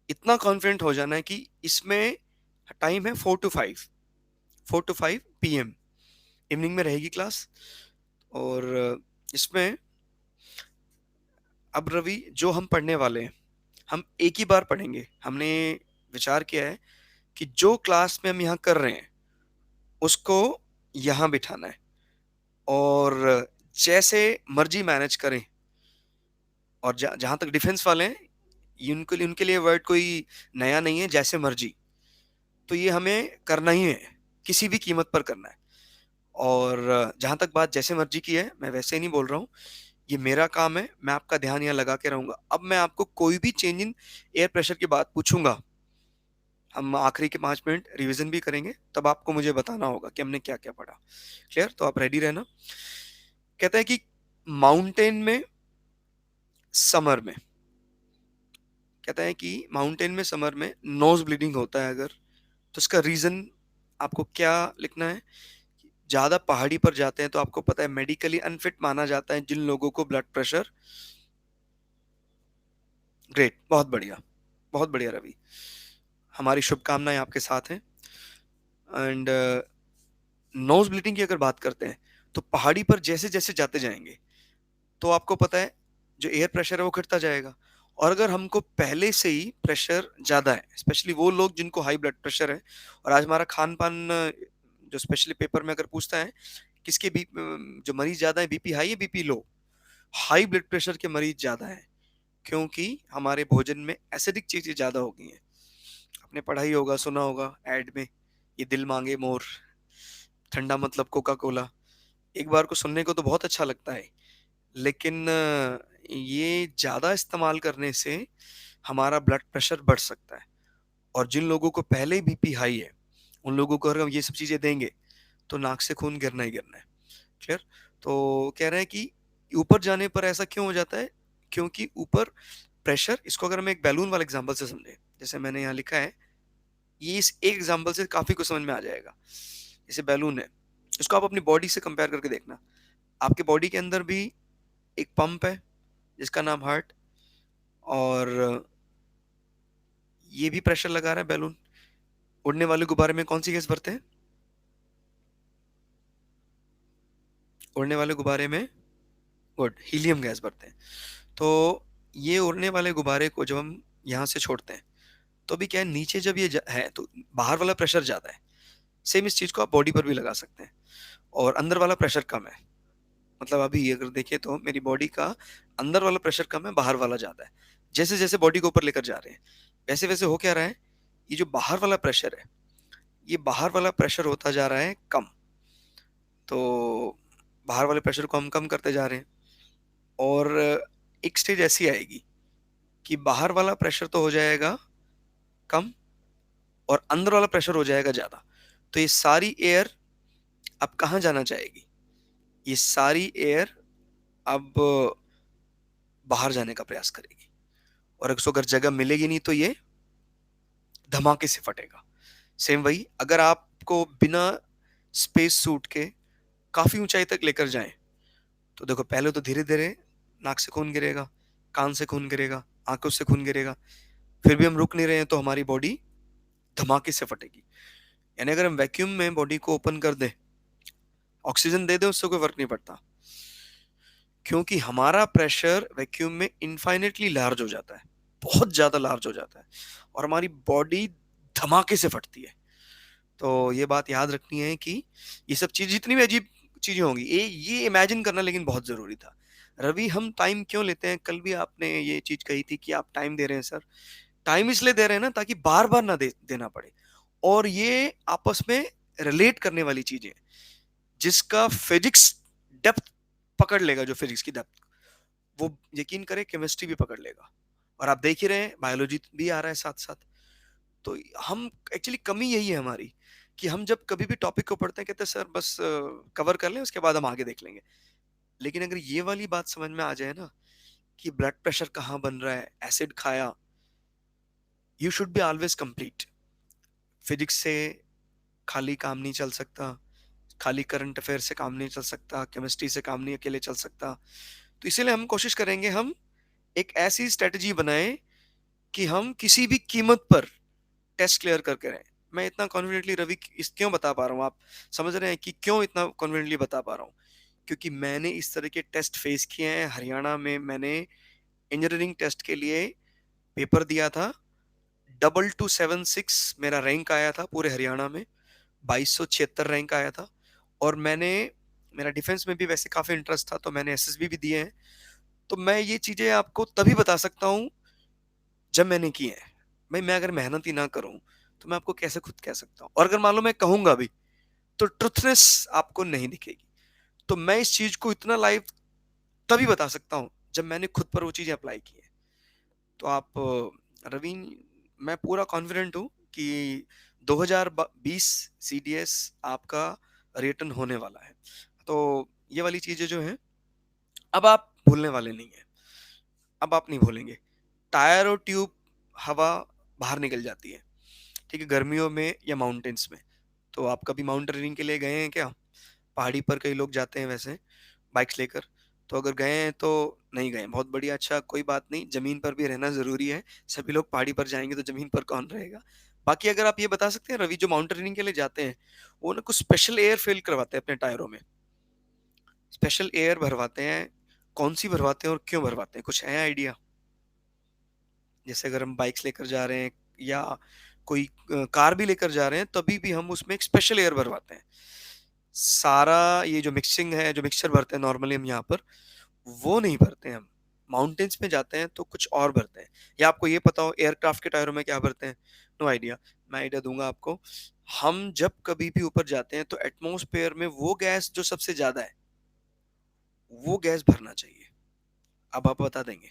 इतना कॉन्फिडेंट हो जाना है कि इसमें टाइम है 4 to 5, 4 to 5 PM इवनिंग में रहेगी क्लास। और इसमें अब रवि जो हम पढ़ने वाले हैं, हम एक ही बार पढ़ेंगे। हमने विचार किया है कि जो क्लास में हम यहाँ कर रहे हैं उसको यहाँ बिठाना है, और जैसे मर्जी मैनेज करें। और जहाँ तक डिफेंस वाले हैं, उनके लिए वर्ड कोई नया नहीं है, जैसे मर्जी। तो ये हमें करना ही है, किसी भी कीमत पर करना है। और जहां तक बात जैसे मर्जी की है, मैं वैसे ही नहीं बोल रहा हूँ, ये मेरा काम है, मैं आपका ध्यान यहाँ लगा के रहूंगा। अब मैं आपको कोई भी चेंज इन एयर प्रेशर की बात पूछूंगा, हम आखिरी के 5 मिनट रिवीजन भी करेंगे, तब आपको मुझे बताना होगा कि हमने क्या क्या पढ़ा। क्लियर? तो आप रेडी रहना। कहता है कि माउंटेन में समर में, कहता है कि माउंटेन में समर में नोज ब्लीडिंग होता है अगर, तो इसका रीजन आपको क्या लिखना है? ज़्यादा पहाड़ी पर जाते हैं तो आपको पता है मेडिकली अनफिट माना जाता है जिन लोगों को ब्लड प्रेशर। ग्रेट, बहुत बढ़िया रवि, हमारी शुभकामनाएं आपके साथ हैं। एंड नोज ब्लीडिंग की अगर बात करते हैं तो पहाड़ी पर जैसे जैसे जाते जाएंगे तो आपको पता है जो एयर प्रेशर है वो घटता जाएगा। और अगर हमको पहले से ही प्रेशर ज़्यादा है, स्पेशली वो लोग जिनको हाई ब्लड प्रेशर है, और आज हमारा खान पान जो स्पेशली पेपर में अगर पूछता है किसके बी जो मरीज ज़्यादा है, बीपी हाई है BP low, high blood pressure के मरीज ज़्यादा है, क्योंकि हमारे भोजन में एसिडिक चीज़ें ज़्यादा हो गई हैं। आपने पढ़ा ही होगा, सुना होगा एड में, ये दिल मांगे मोर, ठंडा मतलब कोका कोला। एक बार को सुनने को तो बहुत अच्छा लगता है, लेकिन ये ज़्यादा इस्तेमाल करने से हमारा ब्लड प्रेशर बढ़ सकता है। और जिन लोगों को पहले ही बीपी हाई है, उन लोगों को अगर हम ये सब चीज़ें देंगे तो नाक से खून गिरना ही गिरना है। क्लियर? तो कह रहे हैं कि ऊपर जाने पर ऐसा क्यों हो जाता है? क्योंकि ऊपर प्रेशर, इसको अगर हम एक बैलून वाले एग्जांपल से समझें, जैसे मैंने यहाँ लिखा है, ये इस एक एग्जांपल से काफ़ी कुछ समझ में आ जाएगा। जैसे बैलून है, इसको आप अपनी बॉडी से कंपेयर करके देखना। आपके बॉडी के अंदर भी एक पंप है जिसका नाम हार्ट, और ये भी प्रेशर लगा रहा है बैलून। उड़ने वाले गुब्बारे में कौन सी गैस भरते हैं? उड़ने वाले गुब्बारे में, गुड, हीलियम गैस भरते हैं। तो ये उड़ने वाले गुब्बारे को जब हम यहाँ से छोड़ते हैं तो भी क्या है, नीचे जब ये है तो बाहर वाला प्रेशर ज़्यादा है। सेम इस चीज़ को आप बॉडी पर भी लगा सकते हैं, और अंदर वाला प्रेशर कम है। मतलब अभी अगर देखें तो मेरी बॉडी का अंदर वाला प्रेशर कम है, बाहर वाला ज़्यादा है। जैसे जैसे बॉडी को ऊपर लेकर जा रहे हैं वैसे वैसे हो क्या रहा है, ये जो बाहर वाला प्रेशर है, ये बाहर वाला प्रेशर होता जा रहा है कम। तो बाहर वाले प्रेशर को हम कम करते जा रहे हैं, और एक स्टेज ऐसी आएगी कि बाहर वाला प्रेशर तो हो जाएगा कम और अंदर वाला प्रेशर हो जाएगा ज़्यादा। तो ये सारी एयर अब कहाँ जाना चाहेगी? ये सारी एयर अब बाहर जाने का प्रयास करेगी, और अगर जगह मिलेगी नहीं तो ये धमाके से फटेगा। सेम वही, अगर आपको बिना स्पेस सूट के काफी ऊंचाई तक लेकर जाएं तो देखो, पहले तो धीरे धीरे नाक से खून गिरेगा, कान से खून गिरेगा, आंखों से खून गिरेगा, फिर भी हम रुक नहीं रहे हैं तो हमारी बॉडी धमाके से फटेगी। यानी अगर हम वैक्यूम में बॉडी को ओपन कर दें, ऑक्सीजन दे दें, उससे कोई फर्क नहीं पड़ता, क्योंकि हमारा प्रेशर वैक्यूम में इनफाइनेटली लार्ज हो जाता है, बहुत ज्यादा लार्ज हो जाता है, और हमारी बॉडी धमाके से फटती है। तो ये बात याद रखनी है कि ये सब चीज, जितनी भी अजीब चीजें होंगी, ये इमेजिन करना लेकिन बहुत जरूरी था। रवि, हम टाइम क्यों लेते हैं? कल भी आपने ये चीज कही थी कि आप टाइम दे रहे हैं। सर, टाइम इसलिए दे रहे हैं ना ताकि बार बार ना देना पड़े, और ये आपस में रिलेट करने वाली चीजें, जिसका फिजिक्स डेप्थ पकड़ लेगा, जो फिजिक्स की डेप्थ, वो यकीन करें केमिस्ट्री भी पकड़ लेगा। और आप देख ही रहे हैं बायोलॉजी भी आ रहा है साथ साथ। तो हम एक्चुअली कमी यही है हमारी, कि हम जब कभी भी टॉपिक को पढ़ते हैं कहते हैं सर बस कवर कर लें, उसके बाद हम आगे देख लेंगे। लेकिन अगर ये वाली बात समझ में आ जाए ना कि ब्लड प्रेशर कहाँ बन रहा है, एसिड खाया, you should be always complete. Physics से खाली काम नहीं चल सकता, खाली करंट अफेयर से काम नहीं चल सकता, केमिस्ट्री से काम नहीं अकेले चल सकता। तो इसीलिए हम कोशिश करेंगे, हम एक ऐसी स्ट्रेटजी बनाएं कि हम किसी भी कीमत पर टेस्ट क्लियर करके रहें। मैं इतना कॉन्फिडेंटली रवि इस क्यों बता पा रहा हूँ, आप समझ रहे हैं कि क्यों इतना कॉन्फिडेंटली बता पा रहा हूँ? क्योंकि मैंने इस तरह के टेस्ट फेस किए हैं। हरियाणा में मैंने इंजीनियरिंग टेस्ट के लिए पेपर दिया था, 2276 मेरा रैंक आया था पूरे हरियाणा में, 2276 रैंक आया था। और मैंने, मेरा डिफेंस में भी वैसे काफ़ी इंटरेस्ट था तो मैंने एसएसबी भी दिए हैं। तो मैं ये चीज़ें आपको तभी बता सकता हूँ जब मैंने की है। भाई, मैं अगर मेहनत ही ना करूँ तो मैं आपको कैसे खुद कह सकता हूँ? और अगर मान लो मैं कहूंगा भी तो ट्रुथनेस आपको नहीं दिखेगी। तो मैं इस चीज को इतना लाइव तभी बता सकता हूँ जब मैंने खुद पर वो चीजें अप्लाई की है। तो आप रवीन, मैं पूरा कॉन्फिडेंट हूँ कि 2020 सीडीएस आपका रिटर्न होने वाला है। तो ये वाली चीजें जो हैं अब आप भूलने वाले नहीं है, अब आप नहीं भूलेंगे। टायर और ट्यूब, हवा बाहर निकल जाती है, ठीक है, गर्मियों में या माउंटेन्स में। तो आप कभी माउंटेनियरिंग के लिए गए हैं क्या? पहाड़ी पर कई लोग जाते हैं वैसे बाइक्स लेकर। तो अगर गए हैं तो नहीं गए, बहुत बढ़िया, अच्छा कोई बात नहीं, जमीन पर भी रहना जरूरी है। सभी लोग पहाड़ी पर जाएंगे तो जमीन पर कौन रहेगा। बाकी अगर आप ये बता सकते हैं रवि, जो माउंटेनियरिंग के लिए जाते हैं वो ना कुछ स्पेशल एयर फिल करवाते हैं अपने टायरों में, स्पेशल एयर भरवाते हैं, कौन सी भरवाते हैं और क्यों भरवाते हैं, कुछ है आइडिया? जैसे अगर हम बाइक्स लेकर जा रहे हैं या कोई कार भी लेकर जा रहे हैं तभी भी हम उसमें एक स्पेशल एयर भरवाते हैं। सारा ये जो मिक्सिंग है, जो मिक्सचर भरते हैं नॉर्मली हम यहाँ पर, वो नहीं भरते हैं हम। माउंटेन्स में जाते हैं तो कुछ और भरते हैं। या आपको ये पता हो एयरक्राफ्ट के टायरों में क्या भरते हैं? No idea. मैं आइडिया दूंगा आपको। हम जब कभी भी ऊपर जाते हैं तो एटमॉस्फेयर में वो गैस जो सबसे ज्यादा है वो गैस भरना चाहिए। अब आप बता देंगे?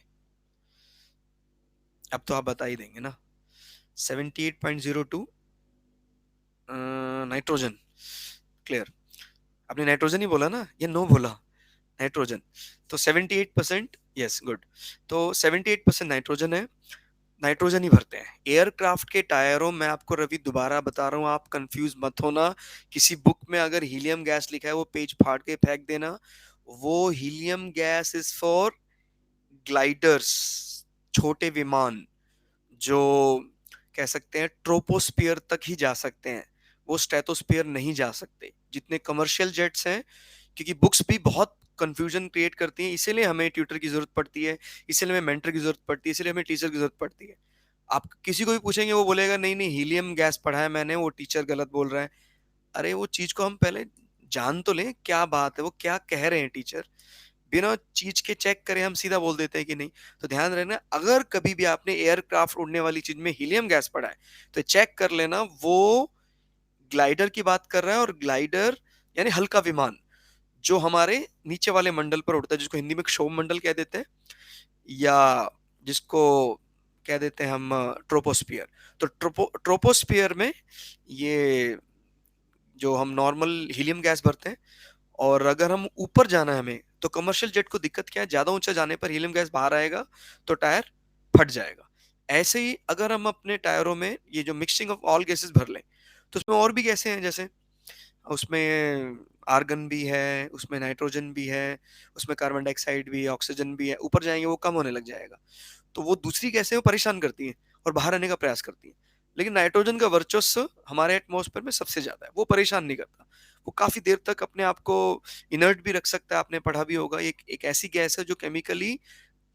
अब तो आप बता ही देंगे ना। 78.02 नाइट्रोजन। क्लियर। आपने नाइट्रोजन ही बोला ना, ये नो बोला? नाइट्रोजन। तो 78%, यस गुड। तो 78% नाइट्रोजन है, नाइट्रोजन ही भरते हैं एयरक्राफ्ट के टायरों में। आपको रवि दोबारा बता रहा हूँ, आप कंफ्यूज मत होना। किसी बुक में अगर हीलियम गैस लिखा है वो पेज फाड़ के फेंक देना। वो helium gas is for gliders, छोटे विमान जो कह सकते हैं ट्रोपोस्फियर तक ही जा सकते हैं, वो स्ट्रेटोस्फियर नहीं जा सकते। जितने कमर्शियल जेट्स हैं, क्योंकि बुक्स भी बहुत कंफ्यूजन क्रिएट करती हैं, इसीलिए हमें ट्यूटर की जरूरत पड़ती है, इसीलिए हमें मेंटर की जरूरत पड़ती है, इसीलिए हमें टीचर की जरूरत पड़ती है। आप किसी को भी पूछेंगे वो बोलेगा नहीं नहीं हीलियम गैस पढ़ा है मैंने, वो टीचर गलत बोल रहा है। अरे वो चीज को हम पहले जान तो लें, क्या बात है, वो क्या कह रहे हैं टीचर। बिना चीज के चेक करे हम सीधा बोल देते हैं कि नहीं। तो ध्यान रखना, अगर कभी भी आपने एयरक्राफ्ट उड़ने वाली चीज में हीलियम गैस पढ़ा है तो चेक कर लेना वो ग्लाइडर की बात कर रहा है। और ग्लाइडर यानी हल्का विमान जो हमारे नीचे वाले मंडल पर उड़ता है, जिसको हिंदी में क्षोभ मंडल कह देते हैं, या जिसको कह देते हैं हम ट्रोपोस्फियर। तो ट्रोपोस्फियर में ये जो हम नॉर्मल हीलियम गैस भरते हैं। और अगर हम ऊपर जाना है हमें, तो कमर्शियल जेट को दिक्कत क्या है, ज्यादा ऊंचा जाने पर हीलियम गैस बाहर आएगा तो टायर फट जाएगा। ऐसे ही अगर हम अपने टायरों में ये जो मिक्सिंग ऑफ ऑल गैसेस भर लें तो उसमें और भी गैसें हैं, जैसे उसमें आर्गन भी है, उसमें नाइट्रोजन भी है, उसमें कार्बन डाइऑक्साइड भी है, ऑक्सीजन भी है। ऊपर जाएंगे वो कम होने लग जाएगा। तो वो दूसरी गैसें वो परेशान करती हैं और बाहर आने का प्रयास करती हैं। लेकिन नाइट्रोजन का वर्चस्व हमारे एटमॉस्फेयर में सबसे ज्यादा है, वो परेशान नहीं करता। वो काफी देर तक अपने आप को इनर्ट भी रख सकता है, आपने पढ़ा भी होगा। एक ऐसी गैस है जो केमिकली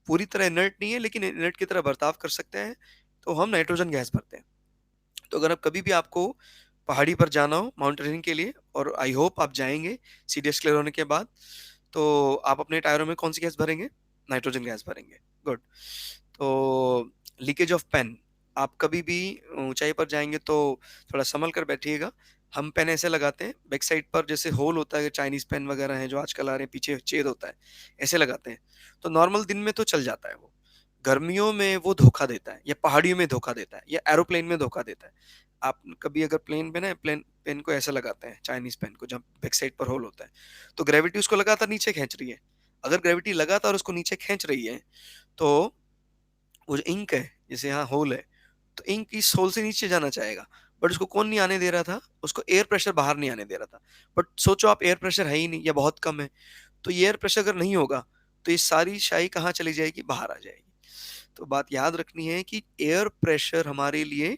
पूरी तरह इनर्ट नहीं है लेकिन इनर्ट की तरह बर्ताव कर सकते हैं। तो हम नाइट्रोजन गैस भरते हैं। तो अगर आप कभी भी आपको पहाड़ी पर जाना हो माउंटेनियरिंग के लिए, और आई होप आप जाएंगे सीडीएस क्लियर होने के बाद, तो आप अपने टायरों में कौन सी गैस भरेंगे? नाइट्रोजन गैस भरेंगे। गुड। तो लीकेज ऑफ पेन, आप कभी भी ऊंचाई पर जाएंगे तो थोड़ा संभल कर बैठिएगा। हम पेन ऐसे लगाते हैं बैक साइड पर, जैसे होल होता है, चाइनीज पेन वगैरह हैं जो आजकल आ रहे हैं, पीछे छेद होता है, ऐसे लगाते हैं। तो नॉर्मल दिन में तो चल जाता है वो, गर्मियों में वो धोखा देता है, या पहाड़ियों में धोखा देता है, या एरोप्लेन में धोखा देता है। आप कभी अगर प्लेन पे ना प्लेन पेन को ऐसे लगाते हैं, चाइनीज पेन को, जब बैक साइड पर होल होता है, तो ग्रेविटी उसको लगातार नीचे खींच रही है। अगर ग्रेविटी लगातार उसको नीचे खींच रही है तो वो जो इंक है, जैसे यहाँ होल है, तो इंक इस होल से नीचे जाना चाहेगा। बट उसको कौन नहीं आने दे रहा था? उसको एयर प्रेशर बाहर नहीं आने दे रहा था। बट सोचो आप, एयर प्रेशर है ही नहीं या बहुत कम है, तो ये एयर प्रेशर अगर नहीं होगा तो ये सारी शाही कहाँ चली जाएगी? बाहर आ जाएगी। तो बात याद रखनी है कि एयर प्रेशर हमारे लिए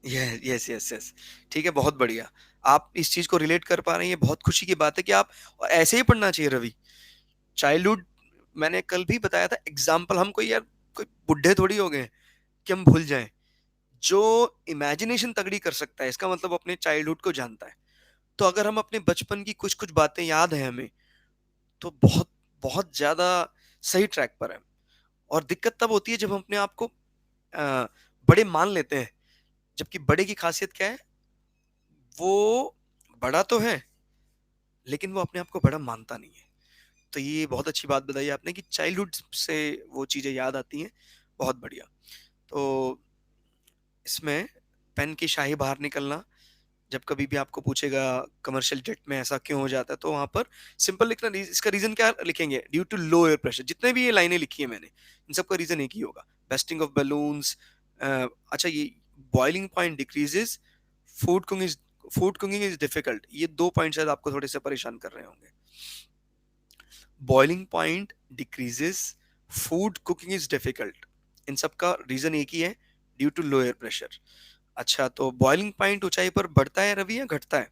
यस यस यस, ठीक है, बहुत बढ़िया। आप इस चीज को रिलेट कर पा रहे हैं, ये बहुत खुशी की बात है कि आप, और ऐसे ही पढ़ना चाहिए रवि। चाइल्डहुड, मैंने कल भी बताया था एग्जाम्पल, हम कोई यार कोई बुढ़े थोड़ी हो गए कि हम भूल जाएं। जो इमेजिनेशन तगड़ी कर सकता है इसका मतलब वो अपने चाइल्डहुड को जानता है। तो अगर हम अपने बचपन की कुछ कुछ बातें याद है हमें, तो बहुत बहुत ज्यादा सही ट्रैक पर है। और दिक्कत तब होती है जब हम अपने आप को अ, बड़े मान लेते हैं, जबकि बड़े की खासियत क्या है? वो बड़ा तो है लेकिन वो अपने आप को बड़ा मानता नहीं है। तो ये बहुत अच्छी बात बताई आपने कि चाइल्डहुड से वो चीजें याद आती हैं। बहुत बढ़िया। तो इसमें पेन की शाही बाहर निकलना, जब कभी भी आपको पूछेगा कमर्शियल जेट में ऐसा क्यों हो जाता है, तो वहां पर सिंपल लिखना, इसका रीजन क्या लिखेंगे? Due to low air pressure. जितने भी ये लाइनें लिखी है मैंने, इन सब का रीजन एक ही होगा, बेस्टिंग ऑफ बलून्स, अच्छा, ये boiling point decreases, food cooking is difficult, ये 2 पॉइंट शायद आपको थोड़े से परेशान कर रहे होंगे। Boiling point decreases, food cooking is difficult, इन सब का रीजन एक ही है, due to low air pressure. अच्छा, तो बॉइलिंग पॉइंट ऊंचाई पर बढ़ता है रवि या घटता है?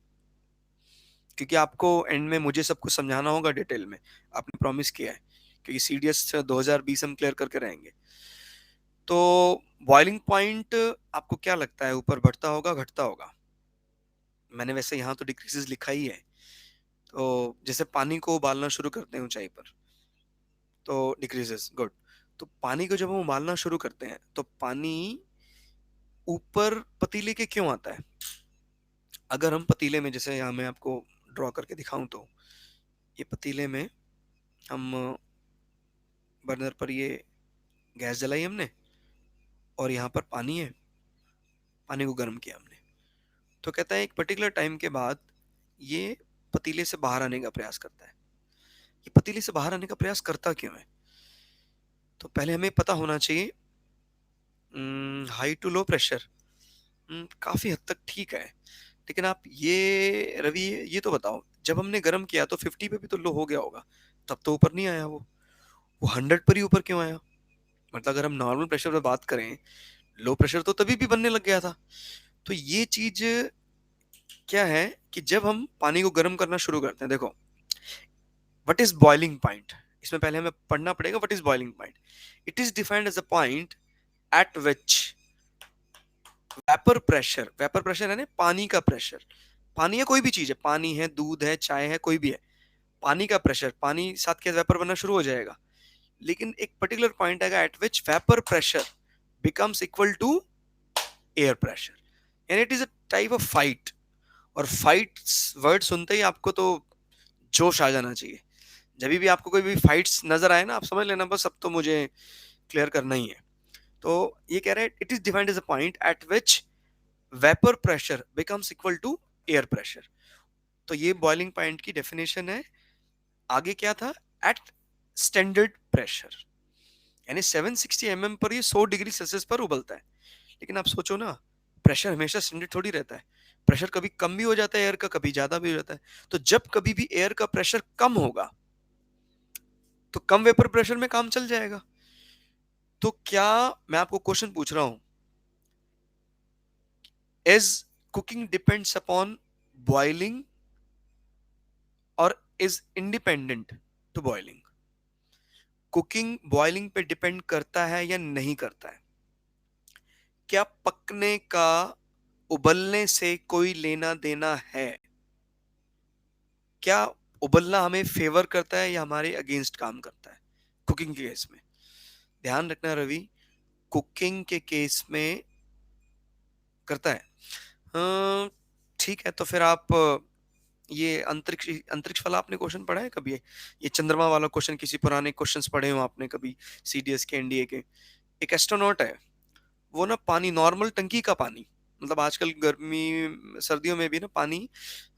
क्योंकि आपको एंड में मुझे सब कुछ समझाना होगा डिटेल में, आपने प्रॉमिस किया है, क्योंकि सीडीएस 2020 हम क्लियर करके रहेंगे। तो बॉइलिंग पॉइंट आपको क्या लगता है, ऊपर बढ़ता होगा घटता होगा? मैंने वैसे यहाँ तो डिक्रीजेस लिखा ही है। तो जैसे पानी को उबालना शुरू करते हैं ऊंचाई पर, तो डिक्रीजेस, गुड। तो पानी को जब हम उबालना शुरू करते हैं तो पानी ऊपर पतीले के क्यों आता है? अगर हम पतीले में, जैसे यहाँ मैं आपको ड्रॉ करके दिखाऊं, तो ये पतीले में हम बर्नर पर ये गैस जलाई हमने, और यहाँ पर पानी है, पानी को गर्म किया हमने। तो कहता है एक पर्टिकुलर टाइम के बाद ये पतीले से बाहर आने का प्रयास करता है। ये पतीले से बाहर आने का प्रयास करता क्यों है? तो पहले हमें पता होना चाहिए, हाई टू लो प्रेशर काफी हद तक ठीक है, लेकिन आप ये रवि ये तो बताओ, जब हमने गर्म किया तो 50 पे भी तो लो हो गया होगा, तब तो ऊपर नहीं आया वो 100 पर ही ऊपर क्यों आया? मतलब अगर हम नॉर्मल प्रेशर पर बात करें, लो प्रेशर तो तभी भी बनने लग गया था। तो ये चीज क्या है कि जब हम पानी को गर्म करना शुरू करते हैं, देखो व्हाट इज बॉइलिंग पॉइंट, इसमें पहले हमें पढ़ना पड़ेगा what is boiling point. It is defined as a point at which vapour pressure यानी पानी का प्रेशर, पानी है कोई भी चीज है, पानी है, दूध है, चाय है, कोई भी है, पानी का प्रेशर, पानी साथ के वेपर बनना शुरू हो जाएगा, लेकिन एक पर्टिकुलर पॉइंट आएगा at which vapour pressure becomes equal to air pressure, यानी it is a type of fight. और फाइट वर्ड सुनते ही आपको तो जोश आ जाना चाहिए। जब भी आपको कोई भी फाइट्स नजर आए ना, आप समझ लेना बस अब तो मुझे क्लियर करना ही है। तो ये कह रहे हैं it is defined as a point at which vapour pressure becomes equal to air pressure. तो ये बॉइलिंग पॉइंट की डेफिनेशन है। आगे क्या था? एट स्टैंडर्ड प्रेशर, यानी 760 mm पर ये 100 डिग्री सेल्सियस पर उबलता है। लेकिन आप सोचो ना, प्रेशर हमेशा स्टैंडर्ड थोड़ी रहता है, प्रेशर कभी कम भी हो जाता है एयर का, कभी ज्यादा भी हो जाता है। तो जब कभी भी एयर का प्रेशर कम होगा तो कम वेपर प्रेशर में काम चल जाएगा। तो क्या, मैं आपको क्वेश्चन पूछ रहा हूं, is cooking depends upon boiling और is independent to boiling? Cooking boiling पे डिपेंड करता है या नहीं करता है? क्या पकने का उबलने से कोई लेना देना है? क्या उबलना हमें फेवर करता है या हमारे अगेंस्ट काम करता है कुकिंग के केस में? ध्यान रखना रवि, कुकिंग के केस में करता है। ठीक है, तो फिर आप ये अंतरिक्ष अंतरिक्ष वाला आपने क्वेश्चन पढ़ा है कभी? ये चंद्रमा वाला क्वेश्चन किसी पुराने क्वेश्चंस पढ़े हो आपने कभी, सीडीएस के, एनडीए के? एक एस्ट्रोनॉट है, वो ना पानी, नॉर्मल टंकी का पानी, मतलब आजकल गर्मी सर्दियों में भी ना पानी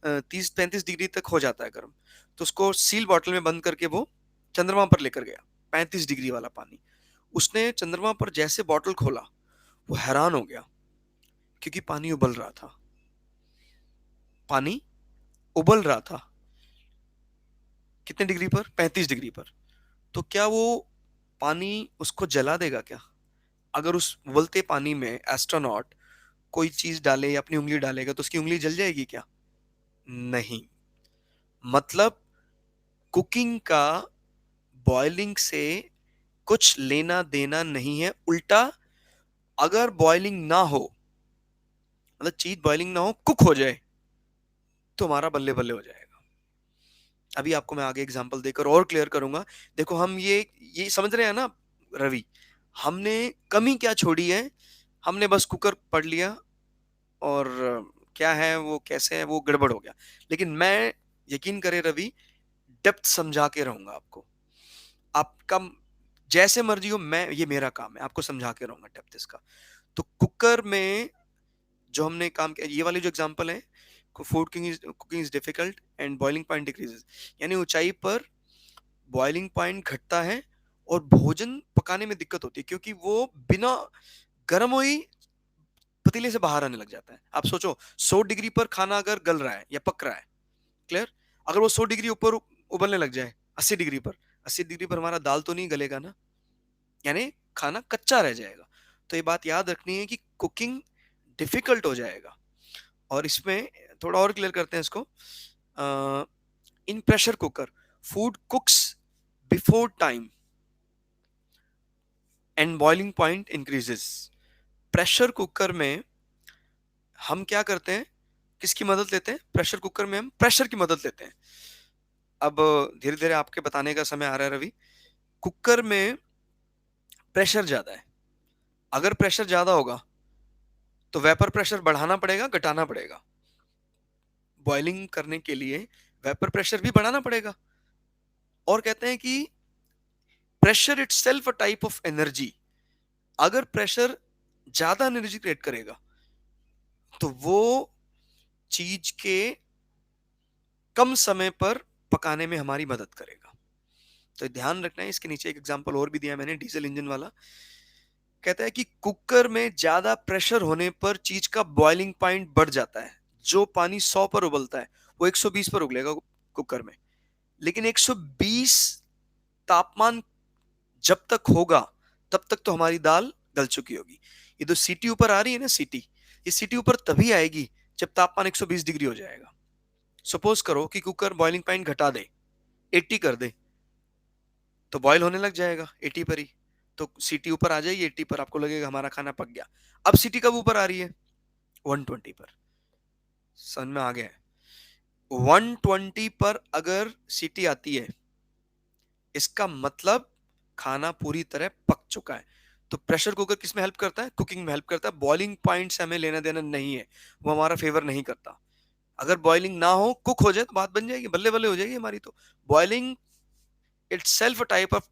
30-35 डिग्री तक हो जाता है गर्म, तो उसको सील बॉटल में बंद करके वो चंद्रमा पर लेकर गया, 35 डिग्री वाला पानी। उसने चंद्रमा पर जैसे बॉटल खोला, वो हैरान हो गया, क्योंकि पानी उबल रहा था, पानी उबल रहा था। कितने डिग्री पर? 35 डिग्री पर। तो क्या वो पानी उसको जला देगा क्या? अगर उस उबलते पानी में एस्ट्रोनॉट कोई चीज डाले या अपनी उंगली डालेगा तो उसकी उंगली जल जाएगी क्या? नहीं। मतलब कुकिंग का बॉइलिंग से कुछ लेना देना नहीं है, उल्टा अगर बॉइलिंग ना हो, मतलब चीज बॉइलिंग ना हो, कुक हो जाए, तो हमारा बल्ले बल्ले हो जाएगा। अभी आपको मैं आगे एग्जांपल देकर और क्लियर करूंगा। देखो हम ये समझ रहे हैं ना रवि, हमने कमी क्या छोड़ी है? हमने बस कुकर पढ़ लिया और क्या है वो, कैसे है वो, गड़बड़ हो गया। लेकिन मैं, यकीन करे रवि, डेप्थ समझा के रहूंगा आपको। आपका जैसे मर्जी हो, मैं, ये मेरा काम है, आपको समझा के रहूंगा डेप्थ इसका। तो कुकर में जो हमने काम किया, ये वाली जो एग्जांपल है, food cooking is difficult and boiling point decreases, यानी ऊंचाई पर बॉइलिंग पॉइंट घटता है और भोजन पकाने में दिक्कत होती है, क्योंकि वो बिना गर्म हुई, पतीले से बाहर आने लग जाता है। आप सोचो 100 डिग्री पर खाना अगर गल रहा है या पक रहा है, क्लियर, अगर वो 100 डिग्री ऊपर उबलने लग जाए 80 डिग्री पर, 80 डिग्री पर हमारा दाल तो नहीं गलेगा ना, यानी खाना कच्चा रह जाएगा। तो ये बात याद रखनी है कि कुकिंग डिफिकल्ट हो जाएगा। और इसमें थोड़ा और क्लियर करते हैं इसको। इन pressure cooker food कुक्स before time and boiling point increases. Pressure cooker में हम क्या करते हैं, किसकी मदद लेते हैं? प्रेशर कुकर में हम प्रेशर की मदद लेते हैं। अब धीरे धीरे आपके बताने का समय आ रहा है रवि। कुकर में प्रेशर ज्यादा है, अगर प्रेशर ज्यादा होगा तो वेपर प्रेशर बढ़ाना पड़ेगा, घटाना पड़ेगा। बॉइलिंग करने के लिए वेपर प्रेशर भी बढ़ाना पड़ेगा। और कहते हैं कि pressure itself a type of energy. अगर प्रेशर ज्यादा एनर्जी क्रिएट करेगा तो वो चीज के कम समय पर पकाने में हमारी मदद करेगा। तो ध्यान रखना है। इसके नीचे एक एग्जांपल और भी दिया मैंने, डीजल इंजन वाला। कहता है कि कुकर में ज्यादा प्रेशर होने पर चीज का बॉइलिंग पॉइंट बढ़ जाता है। जो पानी 100 पर उबलता है वो 120 पर उबलेगा कुकर में। लेकिन 120 तापमान जब तक होगा तब तक तो हमारी दाल गल चुकी होगी। ये तो सीटी ऊपर आ रही है ना, सीटी, ये सीटी ऊपर तभी आएगी जब तापमान 120 डिग्री हो जाएगा। सपोज करो कि कुकर बॉइलिंग पॉइंट घटा दे, 80 कर दे, तो बॉयल होने लग जाएगा 80 पर ही। तो सीटी ऊपर आ जाएगी 80 पर, आपको लगेगा हमारा खाना पक गया। अब सीटी कब ऊपर आ रही है? 120 पर। समझ में आ गया है? 120 पर अगर सीटी आती है इसका मतलब खाना पूरी तरह पक चुका है। तो प्रेशर कुकर किस में हेल्प करता है? कुकिंग में हेल्प करता है। बॉइलिंग पॉइंट से हमें लेना देना नहीं है, वो हमारा फेवर नहीं करता। अगर बॉइलिंग ना हो, कुक हो जाए तो बात बन जाएगी, बल्ले बल्ले हो जाएगी हमारी। तो boiling itself a type of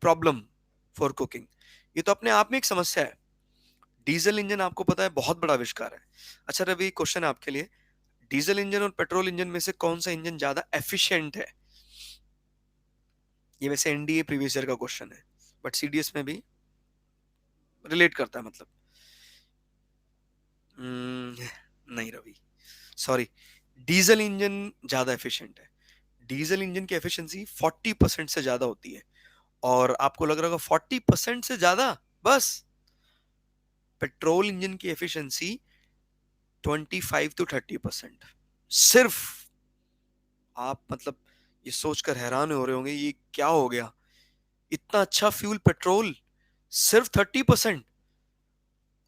problem for cooking. ये तो अपने आप में एक समस्या है। डीजल इंजन आपको पता है बहुत बड़ा आविष्कार है। अच्छा रवि, क्वेश्चन है आपके लिए, डीजल इंजन और पेट्रोल इंजन में से कौन सा इंजन ज्यादा एफिशिएंट है? ये वैसे एनडीए प्रीवियस ईयर का क्वेश्चन है, बट सीडीएस में भी रिलेट करता है मतलब। नहीं रवि, सॉरी, डीजल इंजन ज्यादा एफिशिएंट है। डीजल इंजन की एफिशिएंसी 40% से ज्यादा होती है। और आपको लग रहा होगा 40% से ज्यादा? बस, पेट्रोल इंजन की एफिशिएंसी 25 to 30%। सिर्फ। आप मतलब ये सोचकर हैरान हो रहे होंगे ये क्या हो गया, इतना अच्छा फ्यूल पेट्रोल सिर्फ 30%,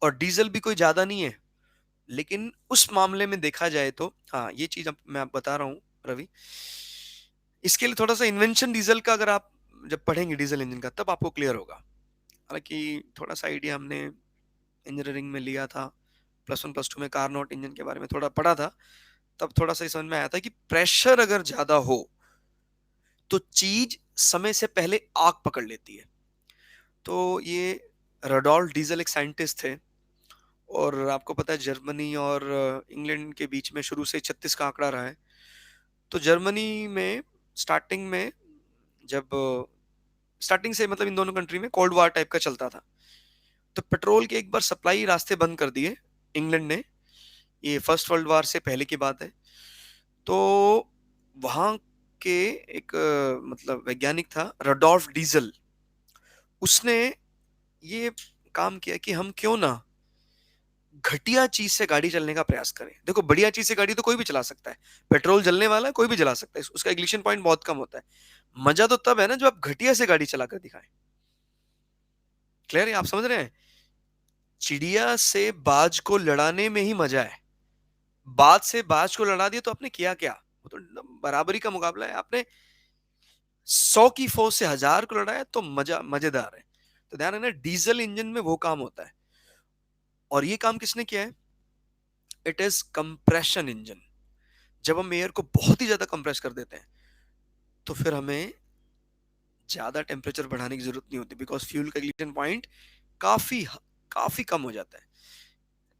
और डीजल भी कोई ज्यादा नहीं है। लेकिन उस मामले में देखा जाए तो हाँ, ये चीज अब मैं आप बता रहा हूँ रवि। इसके लिए थोड़ा सा इन्वेंशन डीजल का अगर आप जब पढ़ेंगे डीजल इंजन का तब आपको क्लियर होगा। हालांकि थोड़ा सा आइडिया हमने इंजीनियरिंग में लिया था, +1 +2 में कार नॉट इंजन के बारे में थोड़ा पढ़ा था। तब थोड़ा सा समझ में आया था कि प्रेशर अगर ज्यादा हो तो चीज समय से पहले आग पकड़ लेती है। तो ये रडोल्फ डीजल एक साइंटिस्ट थे, और आपको पता है जर्मनी और इंग्लैंड के बीच में शुरू से 36 का आंकड़ा रहा है। तो जर्मनी में स्टार्टिंग में, जब स्टार्टिंग से मतलब इन दोनों कंट्री में कोल्ड वार टाइप का चलता था, तो पेट्रोल के एक बार सप्लाई रास्ते बंद कर दिए इंग्लैंड ने। ये फर्स्ट वर्ल्ड वार से पहले की बात है। तो वहां के एक मतलब वैज्ञानिक था रडोल्फ डीजल, उसने ये काम किया कि हम क्यों ना घटिया चीज से गाड़ी चलने का प्रयास करें। देखो, बढ़िया चीज से गाड़ी तो कोई भी चला सकता है, पेट्रोल जलने वाला है कोई भी जला सकता है, उसका इग्निशन पॉइंट बहुत कम होता है। मजा तो तब है ना जब आप घटिया से गाड़ी चला कर दिखाएं। क्लियर है? आप समझ रहे हैं? चिड़िया से बाज को लड़ाने में ही मजा है। बाज से बाज को लड़ा दिया तो आपने किया क्या? वो तो बराबरी का मुकाबला है। आपने 100 की फोर्स से 1000 को लड़ाया तो मजा मजेदार है। तो ध्यान रखना, डीजल इंजन में वो काम होता है। और ये काम किसने किया है? It is compression engine. जब हम एयर को बहुत ही ज्यादा कंप्रेस कर देते हैं तो फिर हमें ज्यादा टेम्परेचर बढ़ाने की जरूरत नहीं होती, बिकॉज फ्यूल का इग्निशन पॉइंट काफी काफी कम हो जाता है।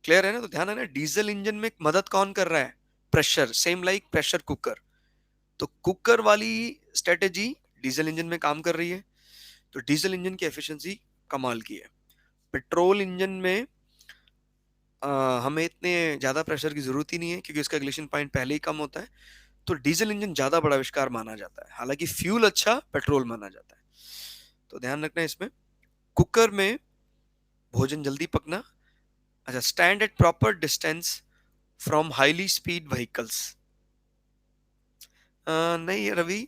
क्लियर है ना? तो ध्यान है ना, डीजल इंजन में मदद कौन कर रहा है? Pressure, same like pressure cooker. तो कुकर वाली स्ट्रेटेजी डीजल इंजन में काम कर रही है। तो डीजल इंजन की एफिशिएंसी कमाल की है। पेट्रोल इंजन में हमें इतने ज़्यादा प्रेशर की ज़रूरत ही नहीं है, क्योंकि उसका इग्निशन पॉइंट पहले ही कम होता है। तो डीजल इंजन ज़्यादा बड़ा आविष्कार माना जाता है, हालांकि फ्यूल अच्छा पेट्रोल माना जाता है। तो ध्यान रखना है इसमें। कुकर में भोजन जल्दी पकना। अच्छा, stand at proper distance from highly speed vehicles. नहीं रवि,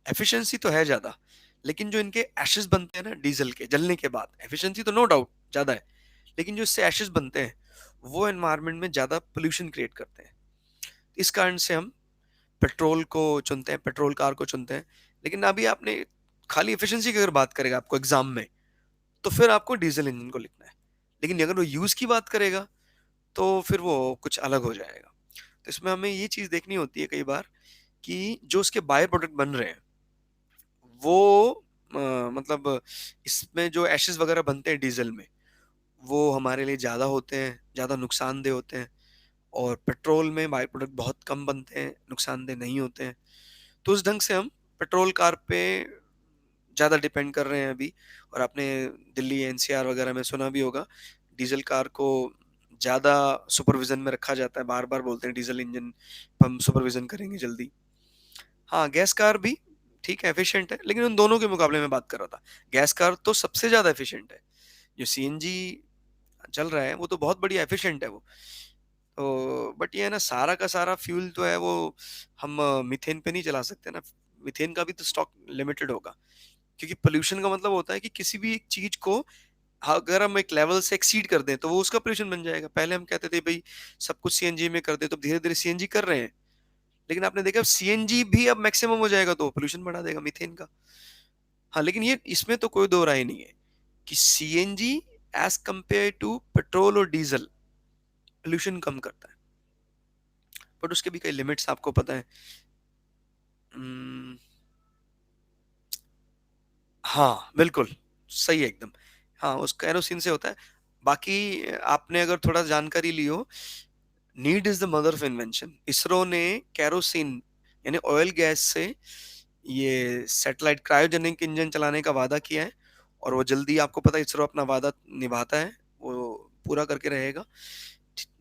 एफिशिएंसी तो है ज़्यादा, लेकिन जो इनके एशेस बनते हैं ना डीजल के जलने के बाद, एफिशिएंसी तो नो डाउट ज़्यादा है, लेकिन जो इससे एशेस बनते हैं वो एनवायरनमेंट में ज़्यादा पोल्यूशन क्रिएट करते हैं। इस कारण से हम पेट्रोल को चुनते हैं, पेट्रोल कार को चुनते हैं। लेकिन अभी आपने खाली एफिशिएंसी की अगर बात करेगा आपको एग्जाम में, तो फिर आपको डीजल इंजन को लिखना है। लेकिन अगर वो यूज़ की बात करेगा तो फिर वो कुछ अलग हो जाएगा। तो इसमें हमें ये चीज़ देखनी होती है कई बार कि जो उसके बाय प्रोडक्ट बन रहे हैं वो मतलब इसमें जो एशेस वगैरह बनते हैं डीजल में, वो हमारे लिए ज़्यादा होते हैं, ज़्यादा नुकसानदेह होते हैं। और पेट्रोल में बाय प्रोडक्ट बहुत कम बनते हैं, नुकसानदेह नहीं होते हैं। तो उस ढंग से हम पेट्रोल कार पे ज़्यादा डिपेंड कर रहे हैं अभी। और आपने दिल्ली एनसीआर वगैरह में सुना भी होगा, डीजल कार को ज़्यादा सुपरविजन में रखा जाता है। बार बार बोलते हैं डीजल इंजन हम सुपरविजन करेंगे जल्दी। हाँ, गैस कार भी ठीक है, एफिशिएंट है, लेकिन उन दोनों के मुकाबले में बात कर रहा था। गैस कार तो सबसे ज़्यादा एफिशिएंट है। जो सीएनजी चल रहा है वो तो बहुत बढ़िया एफिशिएंट है वो तो। बट ये है ना, सारा का सारा फ्यूल तो है वो हम मीथेन पे नहीं चला सकते ना। मीथेन का भी तो स्टॉक लिमिटेड होगा, क्योंकि पोल्यूशन का मतलब होता है कि किसी भी एक चीज को अगर हम एक लेवल से एक्सीड कर दें तो वो उसका पोल्यूशन बन जाएगा। पहले हम कहते थे भाई सब कुछ सीएनजी में कर दे, तो धीरे धीरे सीएनजी कर रहे हैं, लेकिन आपने देखा सीएनजी भी अब मैक्सिमम हो जाएगा तो पोल्यूशन बढ़ा देगा मीथेन का। हाँ, लेकिन ये इसमें तो कोई दो राय नहीं है कि CNG as compare to petrol और डीजल पोल्यूशन कम करता है, बट उसके भी कई लिमिट्स आपको पता है। हम्म, हाँ बिल्कुल सही है एकदम। हाँ, उस केरोसिन से होता है। बाकी आपने अगर थोड़ा जानकारी ली हो, need is the mother of invention. ISRO ने केरोसिन यानी ऑयल गैस से ये सैटेलाइट क्रायोजेनिक इंजन चलाने का वादा किया है, और वो जल्दी, आपको पता है इसरो अपना वादा निभाता है, वो पूरा करके रहेगा।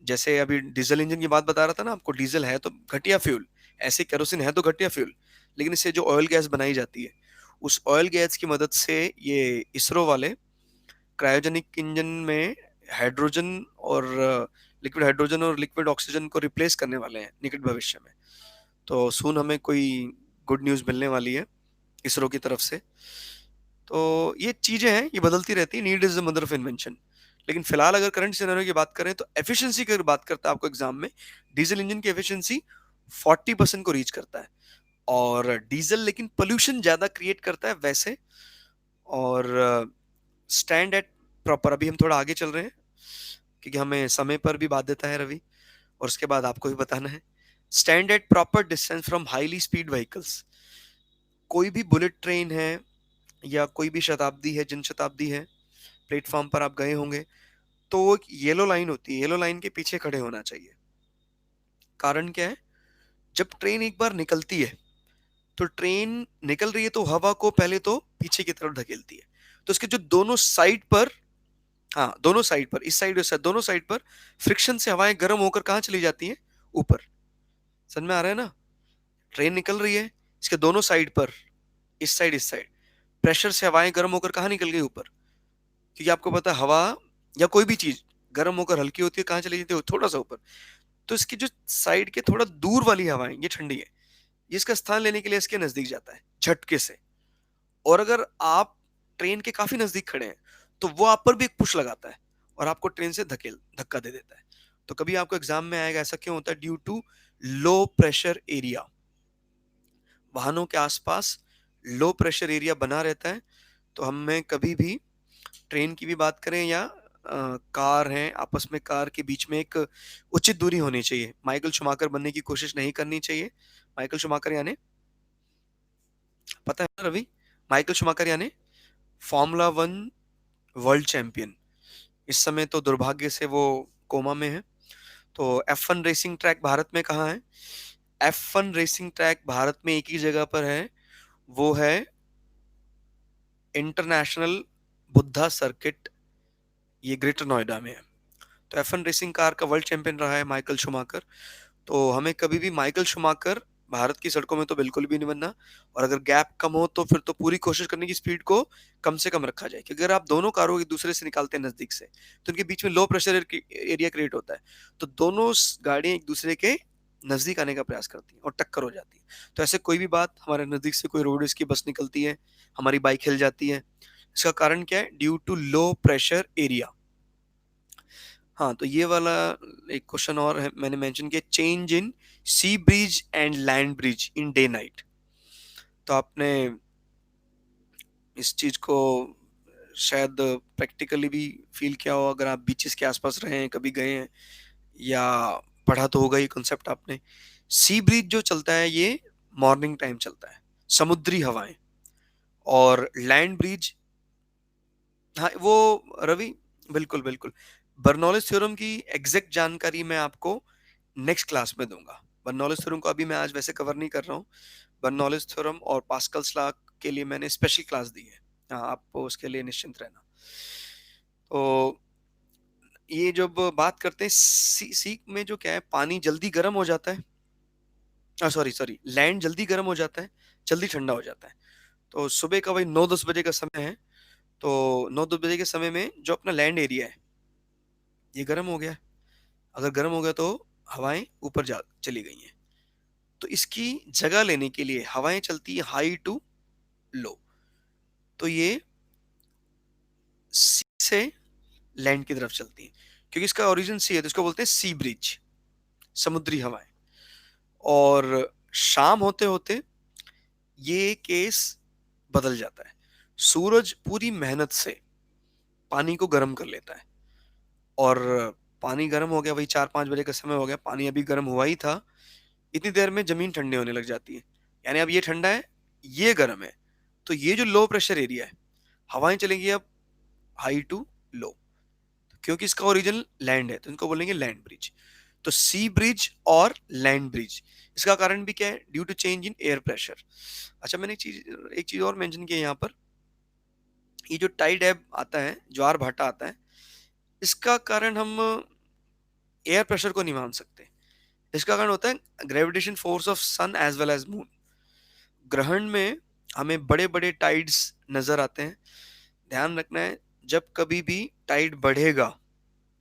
जैसे अभी डीजल इंजन की बात बता रहा था ना आपको, डीजल है तो घटिया फ्यूल, ऐसे केरोसिन है तो घटिया फ्यूल, लेकिन इससे जो ऑयल गैस बनाई जाती है उस ऑयल गैस की मदद से ये इसरो वाले क्रायोजेनिक इंजन में हाइड्रोजन और लिक्विड हाइड्रोजन और लिक्विड ऑक्सीजन को रिप्लेस करने वाले हैं निकट भविष्य में। तो सून हमें कोई गुड न्यूज़ मिलने वाली है इसरो की तरफ से। तो ये चीजें हैं, ये बदलती रहती है, need is the mother of invention. लेकिन फिलहाल अगर करंट सिनेरियो की बात करें तो एफिशिएंसी की अगर बात करता है आपको एग्जाम में, डीजल इंजन की एफिशिएंसी 40% को रीच करता है। और डीजल लेकिन पोल्यूशन ज्यादा क्रिएट करता है वैसे। और स्टैंड एट प्रॉपर, अभी हम थोड़ा आगे चल रहे हैं क्योंकि हमें समय पर भी बाध्यता है रवि, और उसके बाद आपको भी बताना है। Stand at proper distance from highly speed vehicles. कोई भी बुलेट ट्रेन है या कोई भी शताब्दी है, जन शताब्दी है, प्लेटफॉर्म पर आप गए होंगे तो वो एक येलो लाइन होती है, येलो लाइन के पीछे खड़े होना चाहिए। कारण क्या है, जब ट्रेन एक बार निकलती है तो ट्रेन निकल रही है तो हवा को पहले तो पीछे की तरफ धकेलती है। तो उसके जो दोनों साइड पर, हाँ दोनों साइड पर, इस साइड उस साइड, दोनों साइड पर फ्रिक्शन से हवाएं गर्म होकर कहाँ चली जाती हैं, ऊपर। समझ में आ रहा है ना? ट्रेन निकल रही है, इसके दोनों साइड पर, इस साइड प्रेशर से हवाएं गर्म होकर कहाँ निकल गई, ऊपर। क्योंकि आपको पता है हवा या कोई भी चीज गर्म होकर हल्की होती है, कहाँ चली जाती है, थोड़ा सा ऊपर। तो इसकी जो साइड के थोड़ा दूर वाली हवाएं ये ठंडी है, ये इसका स्थान लेने के लिए इसके नजदीक जाता है झटके से। और अगर आप ट्रेन के काफी नजदीक खड़े हैं तो वो आप पर भी एक पुश लगाता है और आपको ट्रेन से धक्का दे देता है। तो कभी आपको एग्जाम में आएगा ऐसा क्यों होता है, due to low pressure area. वाहनों के आसपास लो प्रेशर एरिया बना रहता है। तो हमें कभी भी ट्रेन की भी बात करें या कार हैं, आपस में कार के बीच में एक उचित दूरी होनी चाहिए। माइकल शुमाकर बनने की कोशिश नहीं करनी चाहिए। माइकल शुमाकर यानी, पता है ना रवि, माइकल शुमाकर यानी फॉर्मूला वन वर्ल्ड चैंपियन। इस समय तो दुर्भाग्य से वो कोमा में है। तो F1 रेसिंग ट्रैक भारत में कहाँ है? F1 रेसिंग ट्रैक भारत में एक ही जगह पर है, वो है इंटरनेशनल बुद्धा सर्किट ये ग्रेटर नोएडा में है। तो F1 रेसिंग कार का वर्ल्ड चैंपियन रहा है माइकल शूमाकर। तो हमें कभी भी माइकल शूमाकर भारत की सड़कों में तो बिल्कुल भी नहीं बनना, और अगर गैप कम हो तो फिर तो पूरी कोशिश करने की स्पीड को कम से कम रखा जाए, क्योंकि अगर आप दोनों कारों एक दूसरे से निकालते हैं नजदीक से तो उनके बीच में लो प्रेशर एरिया क्रिएट होता है, तो दोनों गाड़ियां एक दूसरे के नजदीक आने का प्रयास करती हैं और टक्कर हो जाती है। तो ऐसे कोई भी बात, हमारे नजदीक से कोई रोड की बस निकलती है, हमारी बाइक हिल जाती है, इसका कारण क्या है? Due to low pressure area. हाँ, तो ये वाला एक क्वेश्चन और है, मैंने मेंशन किया, change in sea breeze and land breeze in day night. तो आपने इस चीज को शायद प्रैक्टिकली भी फील किया हो, अगर आप बीचेस के आसपास रहे हैं, कभी गए हैं, या पढ़ा तो होगा ये कॉन्सेप्ट आपने। सी ब्रिज जो चलता है ये मॉर्निंग टाइम चलता है, समुद्री हवाएं। और लैंड ब्रिज, हाँ वो रवि, बिल्कुल बिल्कुल, बर्नौलिस थ्योरम की एग्जैक्ट जानकारी मैं आपको नेक्स्ट क्लास में दूंगा। बर्नौलिस थ्योरम को अभी मैं आज वैसे कवर नहीं कर रहा हूँ। बर्नौलिस थ्योरम और पास्कल्स लॉ के लिए मैंने स्पेशल क्लास दी है। हाँ, आपको उसके लिए निश्चिंत रहना। तो ये जब बात करते हैं सीख में, जो क्या है, पानी जल्दी गर्म हो जाता है, सॉरी सॉरी, लैंड जल्दी गर्म हो जाता है, जल्दी ठंडा हो जाता है। तो सुबह का वही 9-10 बजे का समय है, तो 9-10 बजे के समय में जो अपना लैंड एरिया है ये गर्म हो गया। अगर गर्म हो गया तो हवाएं ऊपर जा चली गई हैं, तो इसकी जगह लेने के लिए हवाएं चलती है हाई टू लो। तो ये सी से लैंड की तरफ चलती है, क्योंकि इसका ओरिजिन सी है, तो इसको बोलते हैं सी ब्रिज, समुद्री हवाएं। और शाम होते होते ये केस बदल जाता है। सूरज पूरी मेहनत से पानी को गर्म कर लेता है, और पानी गर्म हो गया, वही 4-5 बजे का समय हो गया, पानी अभी गर्म हुआ ही था, इतनी देर में जमीन ठंडी होने लग जाती है। यानी अब ये ठंडा है, ये गर्म है, तो ये जो लो प्रेशर एरिया है, हवाएं चलेंगी अब हाई टू लो, क्योंकि इसका ओरिजिन लैंड है, तो इनको बोलेंगे लैंड ब्रिज। तो सी ब्रिज और लैंड ब्रिज, इसका कारण भी क्या है? Due to change in air pressure. अच्छा, मैंने एक चीज और मेंशन की है यहाँ पर। ये जो टाइड एब आता है, ज्वार भाटा आता है, इसका कारण हम एयर प्रेशर को नहीं मान सकते। इसका कारण होता है gravitation force of sun as well as moon. ग्रहण में हमें बड़े बड़े टाइड्स नजर आते हैं। ध्यान रखना है, जब कभी भी टाइड बढ़ेगा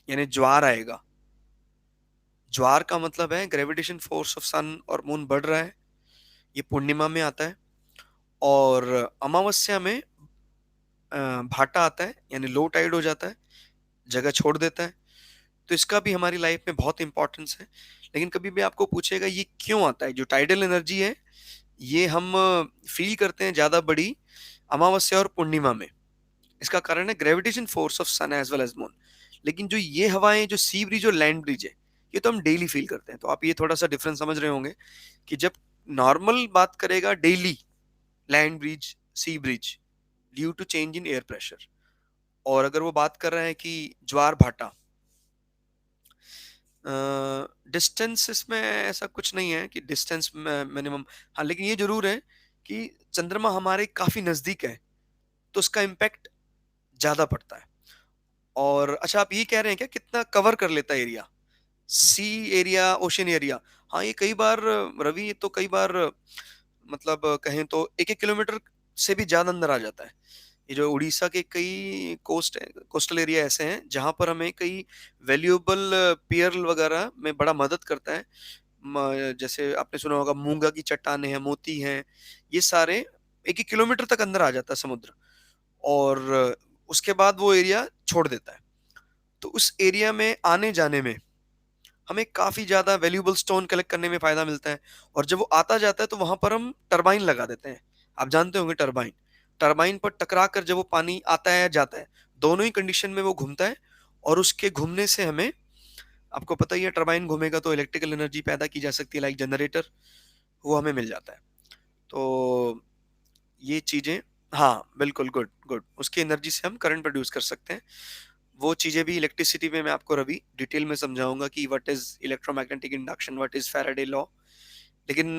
यानी ज्वार आएगा, ज्वार का मतलब है ग्रेविटेशन फोर्स ऑफ सन और मून बढ़ रहा है। ये पूर्णिमा में आता है, और अमावस्या में भाटा आता है, यानी लो टाइड हो जाता है, जगह छोड़ देता है। तो इसका भी हमारी लाइफ में बहुत इंपॉर्टेंस है। लेकिन कभी भी आपको पूछेगा ये क्यों आता है, जो टाइडल एनर्जी है ये हम फील करते हैं ज्यादा बड़ी अमावस्या और पूर्णिमा में। इसका कारण है gravitation force of sun as well as moon. लेकिन जो ये हवाएं, जो सी ब्रिज और लैंड ब्रिज है, ये तो हम डेली फील करते हैं। तो आप ये थोड़ा सा डिफरेंस समझ रहे होंगे कि जब नॉर्मल बात करेगा daily, land breeze, sea breeze, due to change in air pressure. और अगर वो बात कर रहे हैं कि ज्वार भाटा, डिस्टेंस इसमें ऐसा कुछ नहीं है कि डिस्टेंस मिनिमम। हाँ, लेकिन ये जरूर है कि चंद्रमा हमारे काफी नजदीक है, तो उसका इम्पैक्ट ज्यादा पड़ता है। और अच्छा, आप ये कह रहे हैं क्या कितना कवर कर लेता है एरिया, सी एरिया, ओशन एरिया? हाँ, ये कई बार रवि, ये तो कई बार मतलब कहें तो 1-1 किलोमीटर से भी ज्यादा अंदर आ जाता है। ये जो उड़ीसा के कई कोस्टल एरिया ऐसे हैं जहां पर हमें कई वैल्यूएबल पेयर वगैरह में बड़ा मदद करता है। जैसे आपने सुना होगा, मूंगा की चट्टानें हैं, मोती हैं, ये सारे 1-1 किलोमीटर तक अंदर आ जाता है समुद्र, और उसके बाद वो एरिया छोड़ देता है। तो उस एरिया में आने जाने में हमें काफी ज्यादा वैल्यूएबल स्टोन कलेक्ट करने में फायदा मिलता है। और जब वो आता जाता है तो वहां पर हम टरबाइन लगा देते हैं। आप जानते होंगे टरबाइन, टरबाइन पर टकरा कर जब वो पानी आता है जाता है, दोनों ही कंडीशन में वो घूमता है, और उसके घूमने से हमें, आपको पता ही है, टरबाइन घूमेगा तो इलेक्ट्रिकल एनर्जी पैदा की जा सकती है, लाइक जनरेटर, वो हमें मिल जाता है। तो ये चीजें, हाँ बिल्कुल, गुड गुड, उसकी एनर्जी से हम करंट प्रोड्यूस कर सकते हैं। वो चीजें भी इलेक्ट्रिसिटी में मैं आपको रवि डिटेल में समझाऊंगा कि what is electromagnetic induction, what is Faraday law. लेकिन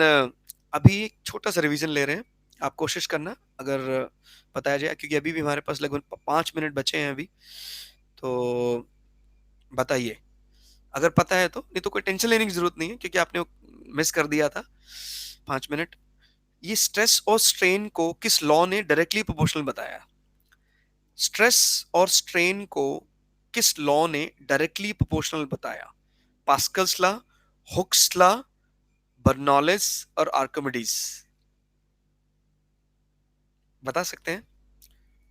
अभी एक छोटा सा रिवीजन ले रहे हैं, आप कोशिश करना अगर बताया जाए, क्योंकि अभी भी हमारे पास लगभग 5 मिनट बचे हैं अभी। तो बताइए, अगर पता है तो, नहीं तो कोई टेंशन लेने की जरूरत नहीं है क्योंकि आपने मिस कर दिया था 5 मिनट। ये स्ट्रेस और स्ट्रेन को किस लॉ ने डायरेक्टली प्रोपोर्शनल बताया? स्ट्रेस और स्ट्रेन को किस लॉ ने डायरेक्टली प्रोपोर्शनल बताया? Pascal's law, Hooke's law, Bernoulli's और आर्किमिडीज? बता सकते हैं?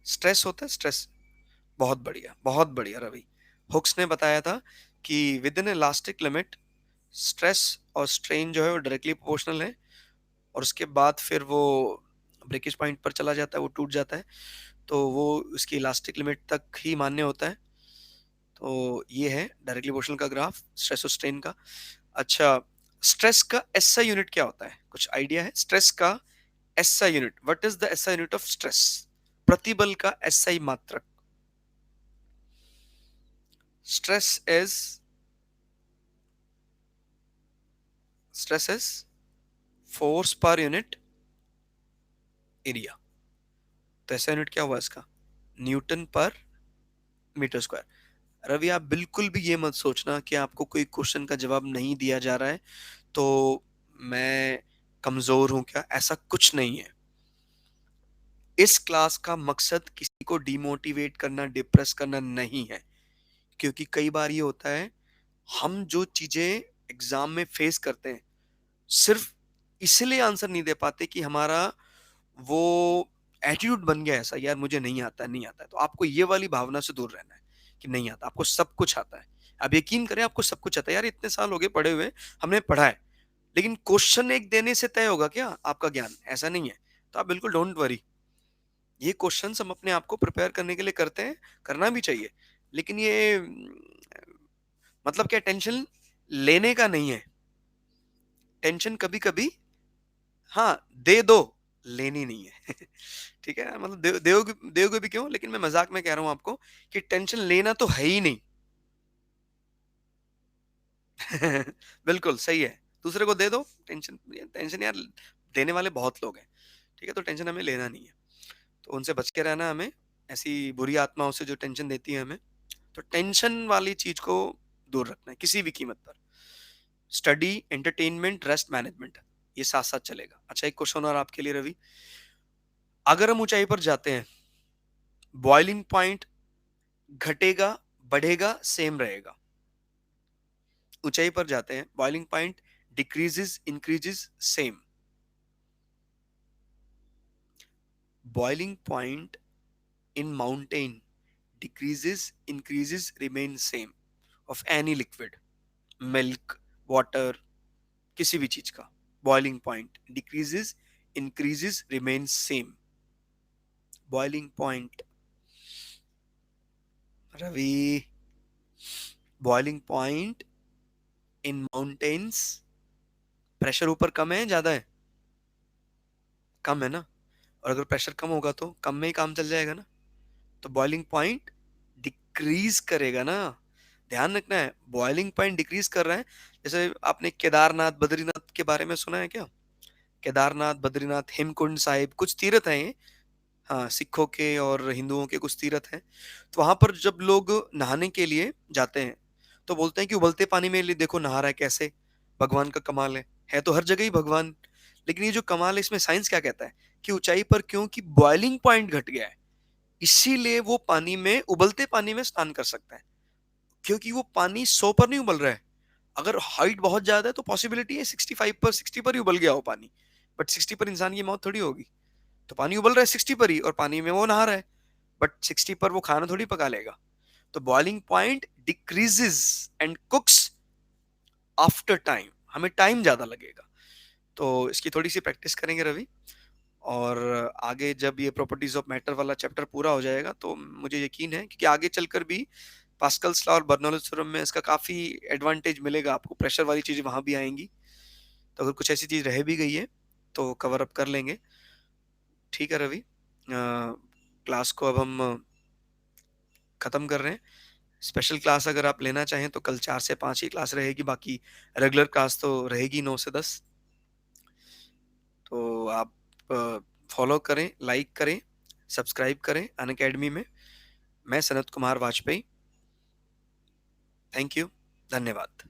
स्ट्रेस होता है, स्ट्रेस। बहुत बढ़िया रवि। हुक्स ने बताया था कि with in elastic limit stress और स्ट्रेन जो है वो डायरेक्टली प्रोपोर्शनल है, और उसके बाद फिर वो ब्रेकेज पॉइंट पर चला जाता है, वो टूट जाता है, तो वो उसकी इलास्टिक लिमिट तक ही मान्य होता है। तो ये है डायरेक्टली प्रोपोर्शनल का ग्राफ स्ट्रेस और स्ट्रेन का। अच्छा, स्ट्रेस का एसआई यूनिट क्या होता है? कुछ आइडिया है स्ट्रेस का SI unit? What is the SI unit of stress? प्रतिबल का एसआई मात्रक। Stress is stress is force per unit area. तो एसआई यूनिट क्या हुआ इसका? न्यूटन पर मीटर स्क्वायर। रवि, आप बिल्कुल भी ये मत सोचना कि आपको कोई क्वेश्चन का जवाब नहीं दिया जा रहा है तो मैं कमजोर हूं क्या, ऐसा कुछ नहीं है। इस क्लास का मकसद किसी को डिमोटिवेट करना, डिप्रेस करना नहीं है, क्योंकि कई बार ये होता है हम जो चीजें एग्जाम में फेस करते हैं सिर्फ इसलिए आंसर नहीं दे पाते कि हमारा वो एटीट्यूड बन गया ऐसा, यार मुझे नहीं आता नहीं आता है। तो आपको ये वाली भावना से दूर रहना है कि नहीं आता, आपको सब कुछ आता है। अब यकीन करें आपको सब कुछ आता है, यार इतने साल हो गए पढ़े हुए, हमने पढ़ा है। लेकिन क्वेश्चन एक देने से तय होगा क्या आपका ज्ञान? ऐसा नहीं है। तो आप बिल्कुल डोंट वरी, ये क्वेश्चन हम अपने आप को प्रिपेयर करने के लिए करते हैं, करना भी चाहिए। लेकिन ये मतलब क्या, टेंशन लेने का नहीं है। टेंशन कभी कभी हाँ दे दो, लेनी नहीं है। ठीक है, मतलब दोगे भी क्यों, लेकिन मैं मजाक में कह रहा हूं आपको कि टेंशन लेना तो है ही नहीं। बिल्कुल सही है, दूसरे को दे दो टेंशन। टेंशन यार देने वाले बहुत लोग हैं। ठीक है, तो टेंशन हमें लेना नहीं है, तो उनसे बच के रहना हमें, ऐसी बुरी आत्माओं से जो टेंशन देती है हमें। तो टेंशन वाली चीज को दूर रखना है किसी भी कीमत पर। स्टडी, एंटरटेनमेंट, रेस्ट, मैनेजमेंट, ये साथ साथ चलेगा। अच्छा, एक क्वेश्चन और आपके लिए रवि। अगर हम ऊंचाई पर जाते हैं, बॉइलिंग पॉइंट घटेगा, बढ़ेगा, सेम रहेगा? ऊंचाई पर जाते हैं, boiling point decreases, increases, same? Boiling point in mountain decreases, increases, remain same of any liquid, milk, water, किसी भी चीज का boiling point decreases, increases, remain same. Boiling point Ravi, boiling point in mountains, pressure ऊपर कम है ज्यादा है? कम है ना? और अगर प्रेशर कम होगा तो कम में ही काम चल जाएगा ना। तो बॉइलिंग पॉइंट डिक्रीज करेगा ना। ध्यान रखना है, बॉइलिंग पॉइंट डिक्रीज कर रहा है। जैसे आपने केदारनाथ बद्रीनाथ के बारे में सुना है क्या? केदारनाथ, बद्रीनाथ, हेमकुंड साहिब, कुछ तीर्थ हैं ये। हाँ, सिखों के और हिंदुओं के कुछ तीर्थ हैं। तो वहां पर जब लोग नहाने के लिए जाते हैं तो बोलते हैं कि उबलते पानी में देखो नहा रहा है कैसे, भगवान का कमाल है तो हर जगह ही भगवान। लेकिन ये जो कमाल है इसमें साइंस क्या कहता है कि ऊंचाई पर क्योंकि बॉइलिंग पॉइंट घट गया है, इसीलिए वो पानी में, उबलते पानी में स्नान कर सकता है, क्योंकि वो पानी 100 पर नहीं उबल रहा है। अगर हाइट बहुत ज्यादा है तो पॉसिबिलिटी है 65 पर, 60 पर ही उबल गया हो पानी, बट 60 पर इंसान की मौत थोड़ी होगी। तो पानी उबल रहा है 60 पर ही और पानी में वो नहा रहा है, बट 60 पर वो खाना थोड़ी पका लेगा। तो boiling point decreases and कुक्स after time, हमें टाइम ज्यादा लगेगा। तो इसकी थोड़ी सी प्रैक्टिस करेंगे रवि, और आगे जब ये प्रॉपर्टीज ऑफ मैटर वाला चैप्टर पूरा हो जाएगा तो मुझे यकीन है कि आगे चलकर भी पास्कल्स लॉ और बर्नौलिस थ्योरम में इसका काफी एडवांटेज मिलेगा आपको, प्रेशर वाली चीजें वहां भी आएंगी। तो अगर कुछ ऐसी चीज रह भी गई है तो कवर अप कर लेंगे। ठीक है रवि, क्लास को अब हम खत्म कर रहे हैं। स्पेशल क्लास अगर आप लेना चाहें तो कल 4 से 5 ही क्लास रहेगी, बाकी रेगुलर क्लास तो रहेगी 9 से 10। तो आप फॉलो करें, लाइक करें, सब्सक्राइब करें अनअकैडमी में। मैं सनत कुमार वाजपेयी, थैंक यू, धन्यवाद।